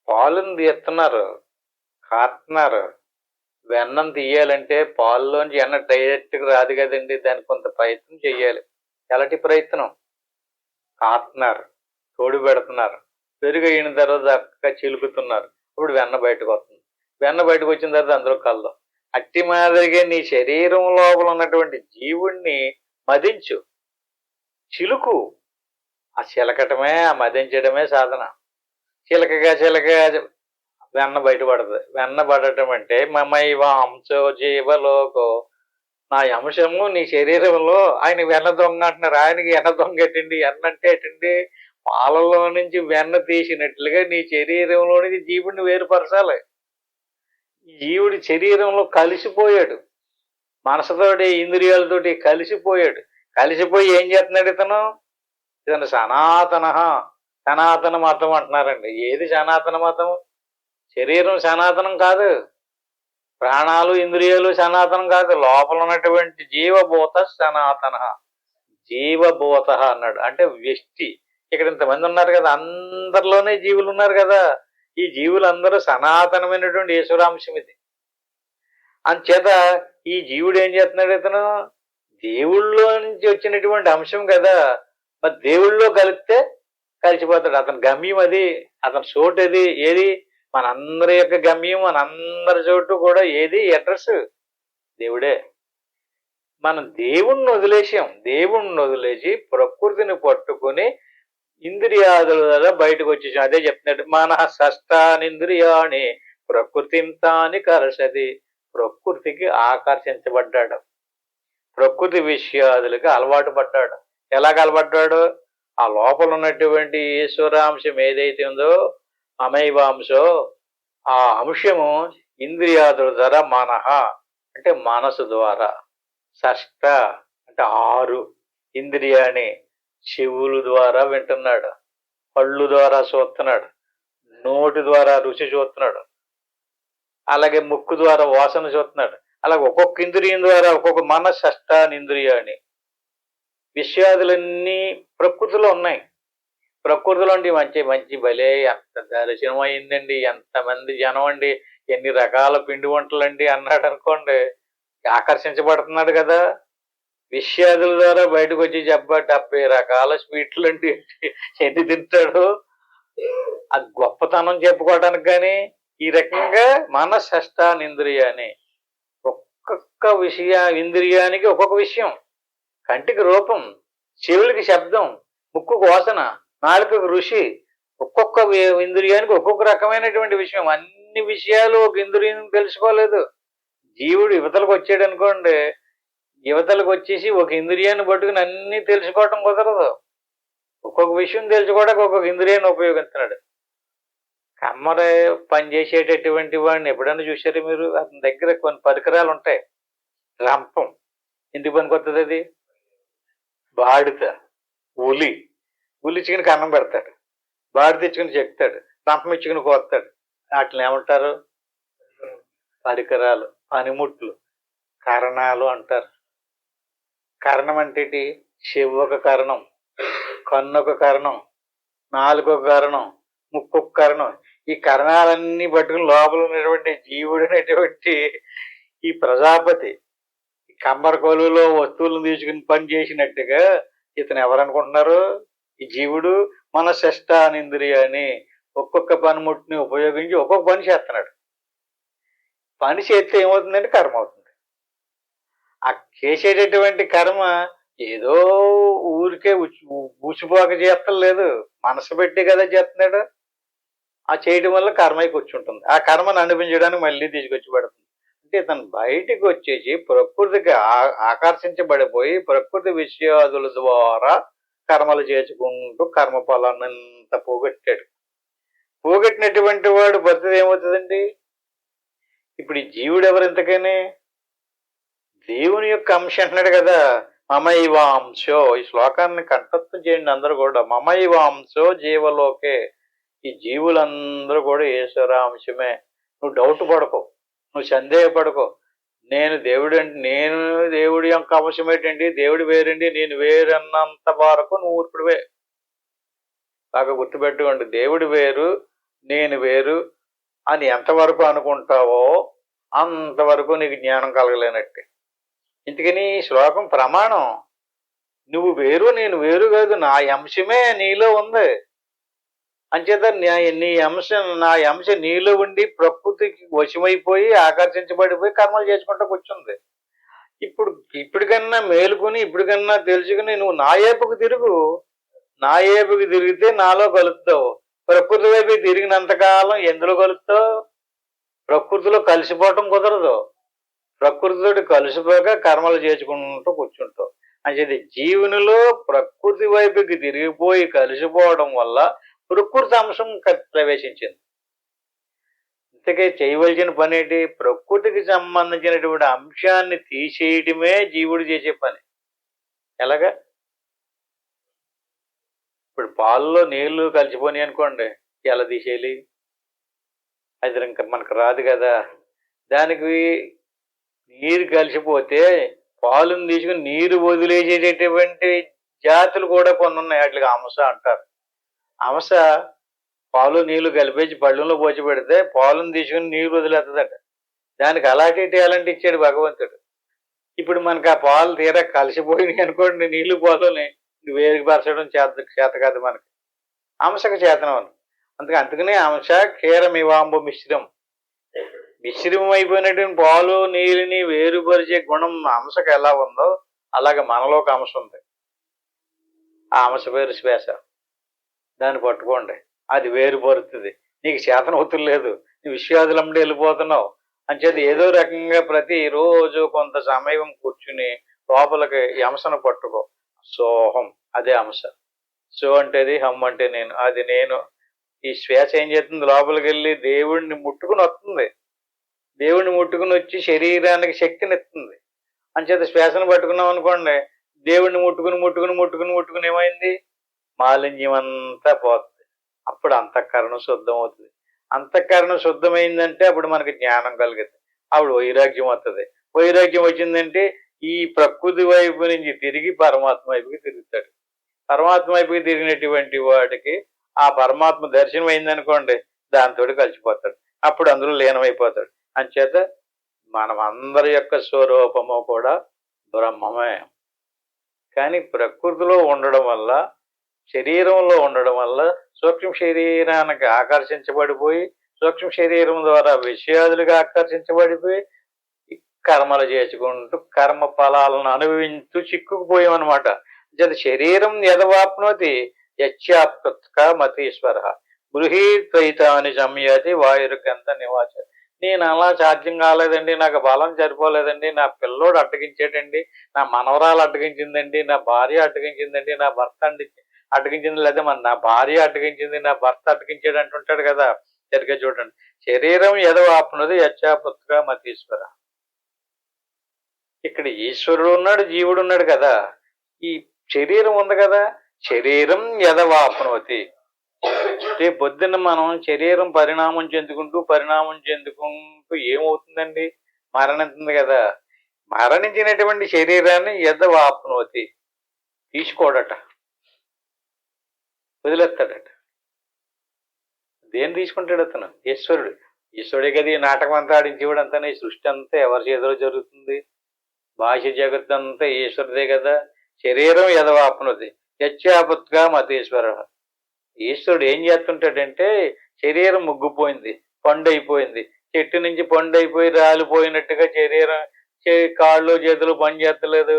పాలను తీస్తున్నారు, కాస్తున్నారు. వెన్నం తీయాలంటే పాలులోంచి వెన్న డైరెక్ట్గా రాదు కదండి. దానికి కొంత ప్రయత్నం చెయ్యాలి. ఎలాంటి ప్రయత్నం? కాస్తున్నారు, తోడు పెడుతున్నారు, పెరుగు అయిన తర్వాత చక్కగా చిలుకుతున్నారు. ఇప్పుడు వెన్న బయటకు వస్తుంది. వెన్న బయటకు వచ్చిన తర్వాత అందులో కలదు. అట్టి మాదిరిగా నీ శరీరం లోపల ఉన్నటువంటి జీవుణ్ణి మదించు, చిలుకు. ఆ చిలకటమే, ఆ మదించడమే సాధన. చిలకగా వెన్న బయటపడుతుంది. వెన్న పడటం అంటే మమైవాంశో జీవలోకో. నా అంశము నీ శరీరంలో. ఆయన వెన్న దొంగ అంటున్నారు. ఆయనకి వెన్న దొంగ ఎట్టండి? ఎన్న అంటే ఎట్టండి? పాలలో నుంచి వెన్న తీసినట్లుగా నీ శరీరంలోనికి జీవుడిని వేరుపరచాలి. జీవుడి శరీరంలో కలిసిపోయాడు, మనసుతోటి ఇంద్రియాలతోటి కలిసిపోయాడు. కలిసిపోయి ఏం చేస్తున్నాడు ఇతను సనాతన మతం అంటున్నారండి. ఏది సనాతన మతం? శరీరం సనాతనం కాదు, ప్రాణాలు ఇంద్రియాలు సనాతనం కాదు. లోపల ఉన్నటువంటి జీవభూత సనాతన. జీవభూత అన్నాడు అంటే వ్యష్టి. ఇక్కడ ఇంతమంది ఉన్నారు కదా, అందరిలోనే జీవులు ఉన్నారు కదా. ఈ జీవులందరూ సనాతనమైనటువంటి ఈశ్వరాంశం ఇది. అంచేత ఈ జీవుడు ఏం చేస్తున్నాడు? ఇతను దేవుళ్ళలో నుంచి వచ్చినటువంటి అంశం కదా. మరి దేవుళ్ళలో కలిపితే కలిసిపోతాడు. అతని గమ్యం అది, అతని చోటు అది. ఏది? మనందరి యొక్క గమ్యం, మనందరి చోటు కూడా ఏది అడ్రస్? దేవుడే. మనం దేవుణ్ణి వదిలేసాం. దేవుణ్ణి వదిలేసి ప్రకృతిని పట్టుకుని ఇంద్రియాదుల ద్వారా బయటకు వచ్చేసాం. అదే చెప్తున్నాడు, మన షష్టానింద్రియాణి ప్రకృతిం తాని కర్షతి. ప్రకృతికి ఆకర్షించబడ్డాడు, ప్రకృతి విషయాదులకి అలవాటు పడ్డాడు. ఎలాగ అలవాడ్డాడు? ఆ లోపల ఉన్నటువంటి ఈశ్వరాంశం ఏదైతే ఉందో, అమైవాంశో, ఆ అంశము ఇంద్రియాదుల ద్వారా మనహ అంటే మనసు ద్వారా, షష్ట అంటే 6 ఇంద్రియాన్ని చెవుల ద్వారా వింటున్నాడు, కళ్ళు ద్వారా చూస్తున్నాడు, నోటి ద్వారా రుచి చూస్తున్నాడు, అలాగే ముక్కు ద్వారా వాసన చూస్తున్నాడు. అలాగే ఒక్కొక్క ఇంద్రియం ద్వారా ఒక్కొక్క మన షష్టానింద్రియాన్ని విషయాదులన్నీ ప్రకృతిలో ఉన్నాయి. ప్రకృతిలో అండి మంచి మంచి భలే ఎంత దర్శనం అయిందండి, ఎంతమంది జనం అండి, ఎన్ని రకాల పిండి వంటలు అండి అన్నాడు అనుకోండి, ఆకర్షించబడుతున్నాడు కదా. విషయాదుల ద్వారా బయటకు వచ్చి 70 రకాల స్వీట్లు అండి ఎన్ని తింటాడు. అది గొప్పతనం చెప్పుకోవడానికి కానీ ఈ రకంగా మన షష్టానింద్రియాన్ని ఒక్కొక్క ఇంద్రియానికి ఒక్కొక్క విషయం. కంటికి రూపం, చెవులకి శబ్దం, ముక్కుకు వాసన, నాలుకకు రుచి, ఒక్కొక్క ఇంద్రియానికి ఒక్కొక్క రకమైనటువంటి విషయం. అన్ని విషయాలు ఒక ఇంద్రియం తెలుసుకోలేదు. జీవుడు యువతలకు వచ్చాడు అనుకోండి, యువతలకు వచ్చేసి ఒక ఇంద్రియాన్ని పట్టుకుని అన్ని తెలుసుకోవటం కుదరదు. ఒక్కొక్క విషయం తెలుసుకోవడానికి ఒక్కొక్క ఇంద్రియాన్ని ఉపయోగిస్తున్నాడు. కమ్మర పనిచేసేటటువంటి వాడిని ఎప్పుడైనా చూసారు మీరు? అతని దగ్గర కొన్ని పరికరాలు ఉంటాయి. రంపం ఎందుకు పనికొస్తుంది? అది బాడిత, ఉలి ఇచ్చుకుని కన్నం పెడతాడు, బాడి తెచ్చుకుని చెక్తాడు, రంపం ఇచ్చుకుని కోస్తాడు. వాటిని ఏమంటారు? పరికరాలు, పనిముట్లు, కరణాలు అంటారు. కరణం అంటే చెవు ఒక కరణం, కన్ను ఒక కరణం, నాలుగు ఒక కరణం, ముక్కు ఒక కరణం. ఈ కరణాలన్నీ పట్టుకుని లోపల ఉన్నటువంటి జీవుడు అనేటువంటి ఈ ప్రజాపతి కంబర కొలువులో వస్తువులను తీసుకుని పని చేసినట్టుగా ఇతను ఎవరనుకుంటున్నారు? ఈ జీవుడు మన షష్టానింద్రియాన్ని ఒక్కొక్క పనిముట్టుని ఉపయోగించి ఒక్కొక్క పని చేస్తున్నాడు. పని చేస్తే ఏమవుతుందంటే కర్మ అవుతుంది. ఆ చేసేటటువంటి కర్మ ఏదో ఊరికే ఊసిపోక చేస్తలేదు, మనసు పెట్టి కదా చేస్తున్నాడు. ఆ చేయడం వల్ల కర్మకి కూర్చుంటుంది. ఆ కర్మను అనిపించడానికి మళ్ళీ తీసుకొచ్చి పెడుతుంది. అంటే తను బయటికి వచ్చేసి ప్రకృతికి ఆకర్షించబడిపోయి ప్రకృతి విషయాదుల ద్వారా కర్మలు చేసుకుంటూ కర్మ ఫలాన్నంత పోగొట్టాడు. పోగొట్టినటువంటి వాడు పరిస్థితి ఏమవుతుందండి? ఇప్పుడు ఈ జీవుడు ఎవరు? ఇంతకని దేవుని యొక్క అంశ అంటున్నాడు కదా, మమైవాంశో. ఈ శ్లోకాన్ని కంఠస్థం చేయండి అందరూ కూడా. మమైవాంశో జీవలోకే. ఈ జీవులందరూ కూడా ఈశ్వరాంశమే. నువ్వు డౌట్ పడకో, నువ్వు సందేహపడకో. నేను దేవుడు అంటే, నేను దేవుడి యొక్క అంశం ఏంటండి, దేవుడు వేరండి, నేను వేరన్నంత వరకు నువ్వు ఊర్పుడివే. బాగా గుర్తుపెట్టుకోండి, దేవుడు వేరు నేను వేరు అని ఎంతవరకు అనుకుంటావో అంతవరకు నీకు జ్ఞానం కలగలేనట్టే. ఇందుకని ఈ శ్లోకం ప్రమాణం. నువ్వు వేరు నేను వేరు కాదు, నా అంశమే నీలో ఉంది. అంచేత నీ అంశం, నా అంశ నీలో ఉండి ప్రకృతికి వశమైపోయి ఆకర్షించబడిపోయి కర్మలు చేసుకుంటూ కూర్చుంది. ఇప్పటికన్నా మేలుకొని, ఇప్పటికన్నా తెలుసుకుని నువ్వు నా ఏపుకు తిరుగు. నా ఏపుకి తిరిగితే నాలో కలుపుతావు. ప్రకృతి వైపు తిరిగినంతకాలం ఎందులో కలుపుతావు? ప్రకృతిలో కలిసిపోవటం కుదరదు. ప్రకృతితోటి కలిసిపోక కర్మలు చేసుకుంటూ కూర్చుంటావు. అంటే జీవునిలో ప్రకృతి వైపుకి తిరిగిపోయి కలిసిపోవడం వల్ల ప్రకృతి అంశం ప్రవేశించింది. ఇంతకే చేయవలసిన పని ఏంటి? ప్రకృతికి సంబంధించినటువంటి అంశాన్ని తీసేయటమే జీవుడు చేసే పని. ఎలాగా? ఇప్పుడు పాలలో నీళ్లు కలిసిపోయి అనుకోండి, ఎలా తీసేయాలి? అది ఇంకా మనకు రాదు కదా. దానికి నీరు కలిసిపోతే పాలను తీసుకుని నీరు వదిలేసేటటువంటి జాతులు కూడా కొన్ని ఉన్నాయి. వాటికి అంశ అంటారు. అంశ పాలు నీళ్లు కలిపేసి పళ్ళెంలో పోసి పెడితే పాలను తీసుకుని నీరు వదిలేస్తుందట. దానికి అలాంటి టాలెంట్ ఇచ్చాడు భగవంతుడు. ఇప్పుడు మనకు ఆ పాలు తీరా కలిసిపోయినాయి అనుకోండి, నీళ్లు పాలని వేరుపరచడం చేత కాదు మనకి. అంశకు చేతనం. అందుకనే అంశ క్షీరమివాంబు మిశ్రం. మిశ్రమం అయిపోయినటువంటి పాలు నీళ్ళని వేరుపరిచే గుణం అంశకు ఎలా ఉందో అలాగే మనలో ఒక అంశ ఉంది. ఆ అంశ పేరు శ్వాస. దాన్ని పట్టుకోండి, అది వేరుపరుతుంది. నీకు చేతనవుతులు లేదు, నువ్వు విశ్వాదులంబడి వెళ్ళిపోతున్నావు అంచేది ఏదో రకంగా ప్రతిరోజు కొంత సమయం కూర్చుని లోపలికి ఈ అంశను పట్టుకో. సోహం, అదే అంశ. సో అంటేది, హమ్ అంటే నేను, అది నేను. ఈ శ్వాస ఏం చేస్తుంది, లోపలికి వెళ్ళి దేవుడిని ముట్టుకుని వస్తుంది. దేవుడిని ముట్టుకుని వచ్చి శరీరానికి శక్తిని ఇస్తుంది. అంచేత శ్వాసను పట్టుకున్నాం అనుకోండి, దేవుడిని ముట్టుకుని ముట్టుకుని ముట్టుకుని ముట్టుకుని ఏమైంది, మాలిన్యం అంతా పోతుంది. అప్పుడు అంతఃకరణం శుద్ధం అవుతుంది. అంతఃకరణం శుద్ధమైందంటే అప్పుడు మనకి జ్ఞానం కలుగుతుంది. అప్పుడు వైరాగ్యం వస్తుంది. వైరాగ్యం వచ్చిందంటే ఈ ప్రకృతి వైపు నుంచి తిరిగి పరమాత్మ వైపుకి తిరుగుతాడు. పరమాత్మ వైపుకి తిరిగినటువంటి వాడికి ఆ పరమాత్మ దర్శనం అయిందనుకోండి, దాంతో కలిసిపోతాడు. అప్పుడు అందులో లీనమైపోతాడు. అంచేత మనం అందరి యొక్క స్వరూపము కూడా బ్రహ్మమే. కానీ ప్రకృతిలో ఉండడం వల్ల, శరీరంలో ఉండడం వల్ల సూక్ష్మ శరీరానికి ఆకర్షించబడిపోయి, సూక్ష్మ శరీరం ద్వారా విషయాదులుగా ఆకర్షించబడిపోయి కర్మలు చేసుకుంటూ కర్మ ఫలాలను అనుభవించూ చిక్కుకుపోయామన్నమాట. శరీరం యదవాప్నోతి యచ్చాప్త మతీశ్వర గృహీత్వైతాని సంయాతి వాయురుగంత నివాచ. నేను అలా సాధ్యం కాలేదండి, నాకు బలం సరిపోలేదండి, నా పిల్లోడు అడ్డగించాడండి, నా మనవరాలు అడ్డగించిందండి, నా భార్య అడ్డగించిందండి, నా భర్త అడ్డగించింది, లేదా నా భార్య అడ్డగించింది, నా భర్త అడ్డగించాడు అంటుంటాడు కదా. సరిగ్గా చూడండి, శరీరం యదవాప్నోతి యచ్చాప్త మతీశ్వర. ఇక్కడ ఈశ్వరుడు ఉన్నాడు, జీవుడు ఉన్నాడు కదా. ఈ శరీరం ఉంది కదా, శరీరం యదవాప్నోతి. రేపు పొద్దున్న మనం శరీరం పరిణామం చెందుకుంటూ ఏమవుతుందండి, మరణిస్తుంది కదా. మరణించినటువంటి శరీరాన్ని యదవాప్నోతి, తీసుకోడట, వదిలేస్తాడట. దేన్ని తీసుకుంటాడు అతను? ఈశ్వరుడు. ఈశ్వరుడే కదా ఈ నాటకం అంతా ఆడించేవాడు అంతా. ఈ సృష్టి అంతా ఎవరి చేతిలో జరుగుతుంది? బాహ్య జగత్ అంతా ఈశ్వరుదే కదా. శరీరం యదవాప్నోతి యచ్చాపత్గా మతేశ్వర. ఈశ్వరుడు ఏం చేస్తుంటాడంటే, శరీరం ముగ్గుపోయింది, పండు అయిపోయింది, చెట్టు నుంచి పండు అయిపోయి రాలిపోయినట్టుగా శరీరం, కాళ్ళు చేతులు పని చేస్తలేదు,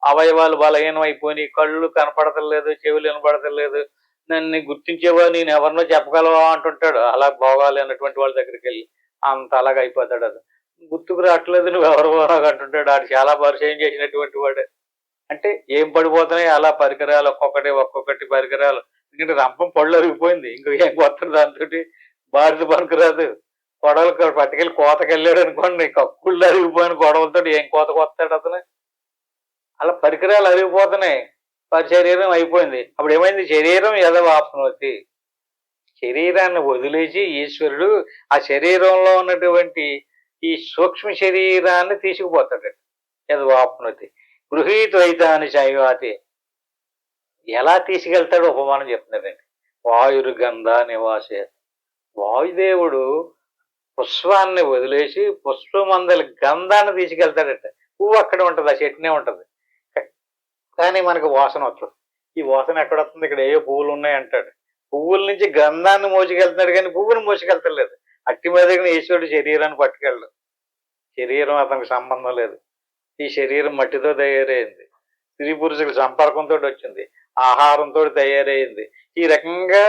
అవయవాలు బలహీనం అయిపోయినాయి, కళ్ళు కనపడతలేదు, చెవులు వినపడతలేదు, నన్ను గుర్తించేవా, నేను ఎవరినో చెప్పగలవా అంటుంటాడు. అలా భోగాలు అన్నటువంటి వాళ్ళ దగ్గరికి వెళ్ళి అంత అలాగ అయిపోతాడు. అది గుర్తుకు రావట్లేదు, నువ్వు ఎవరు అంటుంటాడు. ఆడు చాలా పరిచయం చేసినటువంటి వాడే. అంటే ఏం పడిపోతున్నాయి అలా పరికరాలు, ఒక్కొక్కటి పరికరాలు. ఎందుకంటే రంపం పళ్ళు అరిగిపోయింది, ఇంకో ఏం కొత్తది దాంతో బారిది పనికిరాదు. గొడవలు పట్టుకెళ్ళి కోతకి వెళ్ళాడు అనుకోండి, కక్కుళ్ళు అరిగిపోయిన గొడవలతో ఏం కోత కొత్తాడు అతను. అలా పరికరాలు అరిగిపోతున్నాయి, శరీరం అయిపోయింది. అప్పుడు ఏమైంది, శరీరం యదవాప్నోతి. శరీరాన్ని వదిలేసి ఈశ్వరుడు ఆ శరీరంలో ఉన్నటువంటి ఈ సూక్ష్మ శరీరాన్ని తీసుకుపోతాడు. యదవాప్నోతి గృహీత్వైతాని శైవాతి. ఎలా తీసుకెళ్తాడో ఉపమానం చెప్తున్నాడండి. వాయుర్గంధ నివాసే. వాయుదేవుడు పుష్పాన్ని వదిలేసి పుష్పమందలి గంధాన్ని తీసుకెళ్తాడట. పువ్వు అక్కడే ఉంటుంది, ఆ చెట్టునే ఉంటుంది, కానీ మనకు వాసన వస్తుంది. ఈ వాసన ఎక్కడ వస్తుంది, ఇక్కడ ఏవో పువ్వులు ఉన్నాయి అంటాడు. పువ్వుల నుంచి గంధాన్ని మోసుకెళ్తున్నాడు కానీ పువ్వుని మోసుకెళ్తలేదు. అట్టి మీదకి ఈశ్వరుడు శరీరాన్ని పట్టుకెళ్ళడు. శరీరం అతనికి సంబంధం లేదు. ఈ శరీరం మట్టితో తయారైంది, స్త్రీ పురుషుల సంపర్కంతో వచ్చింది, ఆహారంతో తయారైంది. ఈ రకంగా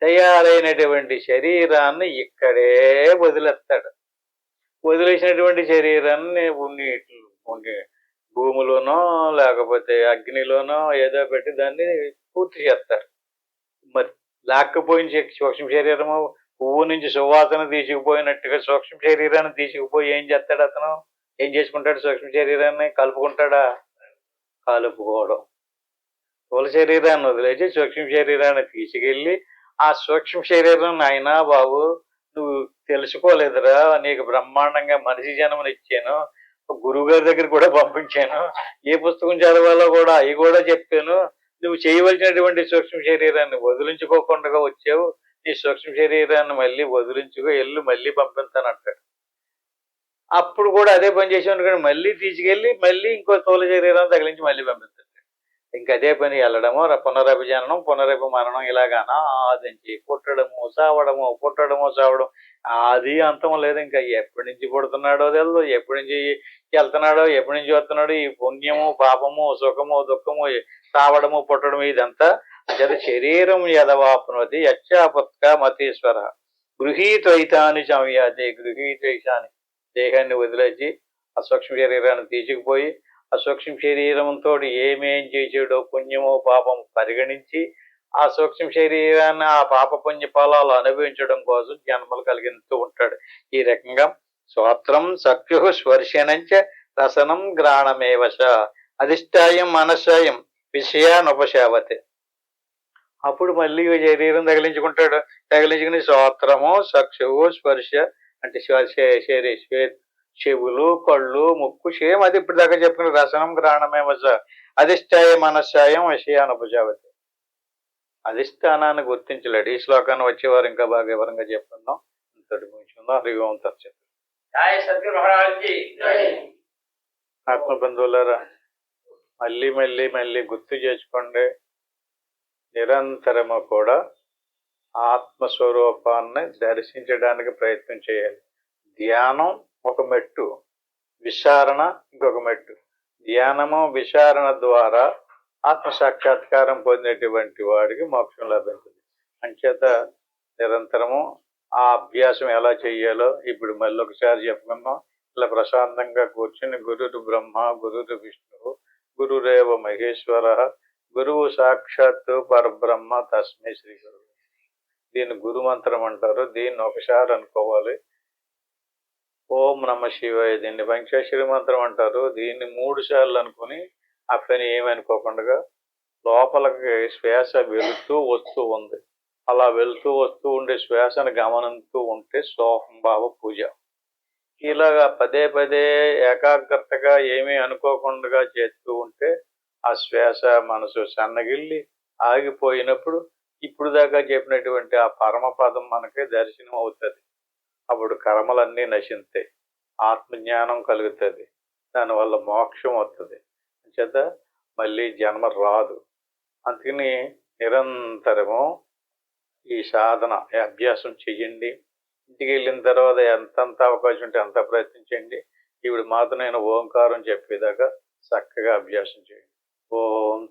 తయారైనటువంటి శరీరాన్ని ఇక్కడే వదిలేస్తాడు. వదిలేసినటువంటి శరీరాన్ని భూమిలోనో లేకపోతే అగ్నిలోనో ఏదో పెట్టి దాన్ని పూర్తి చేస్తారు. మరి లాక్కపోయిన సూక్ష్మ శరీరము పువ్వు నుంచి సువాసన తీసుకుపోయినట్టుగా సూక్ష్మ శరీరాన్ని తీసుకుపోయి ఏం చేస్తాడు అతను? ఏం చేసుకుంటాడు? సూక్ష్మ శరీరాన్ని కలుపుకుంటాడా? కలుపుకోవడం. స్థూల శరీరాన్ని వదిలేసి సూక్ష్మ శరీరాన్ని తీసుకెళ్ళి ఆ సూక్ష్మ శరీరం, నాయనా బాబు నువ్వు తెలుసుకోలేదురా, నీకు బ్రహ్మాండంగా మనిషి జన్మనిచ్చాను, గురువు గారి దగ్గర కూడా పంపించాను, ఏ పుస్తకం చదవాలో కూడా అవి కూడా చెప్పాను, నువ్వు చేయవలసినటువంటి సూక్ష్మ శరీరాన్ని వదిలించుకోకుండా వచ్చావు, నీ సూక్ష్మ శరీరాన్ని మళ్ళీ వదిలించుకో, ఎల్లు మళ్ళీ పంపిస్తానంటాడు. అప్పుడు కూడా అదే పని చేసావు అనుకోండి, మళ్ళీ తీసుకెళ్ళి మళ్ళీ ఇంకో స్థూల శరీరాన్ని తగిలించి మళ్ళీ పంపిస్తాడు. ఇంకదే పని వెళ్ళడము, పునరభిజననం, పునరభిమరణం ఇలాగా అనాదించి పుట్టడము, చావడము, పుట్టడము, చావడం. ఆది అంతం లేదు. ఇంకా ఎప్పటి నుంచి పుడుతున్నాడో తెలియదు, ఎప్పటి నుంచి వెళ్తున్నాడో, ఎప్పటి నుంచి వస్తున్నాడో. ఈ పుణ్యము, పాపము, సుఖము, దుఃఖము, చావడము, పుట్టడము ఇదంతా జత శరీరం యదవాప్నోతి యచ్చాపత్క మతీశ్వర గృహీత్వైతాన్ని చమయాతి. గృహీత్వైతాన్ని దేహాన్ని వదిలేసి ఆ సూక్ష్మ శరీరాన్ని తీసుకుపోయి ఆ సూక్ష్మ శరీరంతో ఏమేం చేసాడో పుణ్యమో పాపము పరిగణించి ఆ సూక్ష్మ శరీరాన్ని ఆ పాప పుణ్య ఫలాలు అనుభవించడం కోసం జన్మలు కలిగిస్తూ ఉంటాడు. ఈ రకంగా శ్రోత్రం చక్షు స్పర్శనంచ రసనం గ్రాణమేవశ అధిష్టాయం మనసాయం విషయానుపశావతే. అప్పుడు మళ్ళీ శరీరం తగిలించుకుంటాడు. తగిలించుకుని శ్రోత్రము చక్షువు స్పర్శ అంటే చెవులు, కళ్ళు, ముక్కు సేమ్ అది ఇప్పుడు దాకా చెప్పుకున్న రసనం గ్రహణమేవశ అధిష్టాయ మనస్సాయం విషయానుపజావతి. అధిష్టానాన్ని గుర్తించలేడు. ఈ శ్లోకాన్ని వచ్చేవారు ఇంకా బాగా వివరంగా చెప్పుకుందాం. ఇంతటి ముగించుకుందాం. హరి ఓం తత్సత్. ఆత్మబంధువులారా, మళ్ళీ మళ్ళీ మళ్ళీ గుర్తు చేసుకోండి. నిరంతరము కూడా ఆత్మస్వరూపాన్ని దర్శించడానికి ప్రయత్నం చేయాలి. ధ్యానం ఒక మెట్టు, విచారణ ఇంకొక మెట్టు. ధ్యానము విచారణ ద్వారా ఆత్మ సాక్షాత్కారం పొందినటువంటి వాడికి మోక్షం లభించింది. అంచేత నిరంతరము ఆ అభ్యాసం ఎలా చెయ్యాలో ఇప్పుడు మళ్ళీ ఒకసారి చెప్పుకుందాం. ఇలా ప్రశాంతంగా కూర్చుని గురురు బ్రహ్మ, గురురు విష్ణువు, గురురేవ మహేశ్వర, గురువు సాక్షాత్తు పరబ్రహ్మ తస్మై శ్రీ గురువు. దీన్ని గురుమంత్రం అంటారు. దీన్ని ఒకసారి అనుకోవాలి. ఓం నమ శివాయ. దీన్ని పంచాక్షరి మంత్రం అంటారు. దీన్ని 3 సార్లు అనుకుని ఆ పని ఏమనుకోకుండా లోపలికి శ్వాస వెళుతూ వస్తూ ఉంది. అలా వెళుతూ వస్తూ ఉండే శ్వాసను గమనిస్తూ ఉంటే సోహంభావ పూజ. ఇలాగా పదే పదే ఏకాగ్రతగా ఏమీ అనుకోకుండా చేస్తూ ఉంటే ఆ శ్వాస మనసు సన్నగిల్లి ఆగిపోయినప్పుడు ఇప్పుడు దాకా చెప్పినటువంటి ఆ పరమపదం మనకి దర్శనం అవుతుంది. అప్పుడు కర్మలన్నీ నశిస్తాయి, ఆత్మజ్ఞానం కలుగుతుంది, దానివల్ల మోక్షం వస్తుంది. చేత మళ్ళీ జన్మ రాదు. అందుకని నిరంతరము ఈ సాధన అభ్యాసం చెయ్యండి. ఇంటికి వెళ్ళిన తర్వాత ఎంతంత అవకాశం ఉంటే అంత ప్రయత్నించండి. ఇప్పుడు మాత్రం నేను ఓంకారం చెప్పేదాకా చక్కగా అభ్యాసం చేయండి. ఓం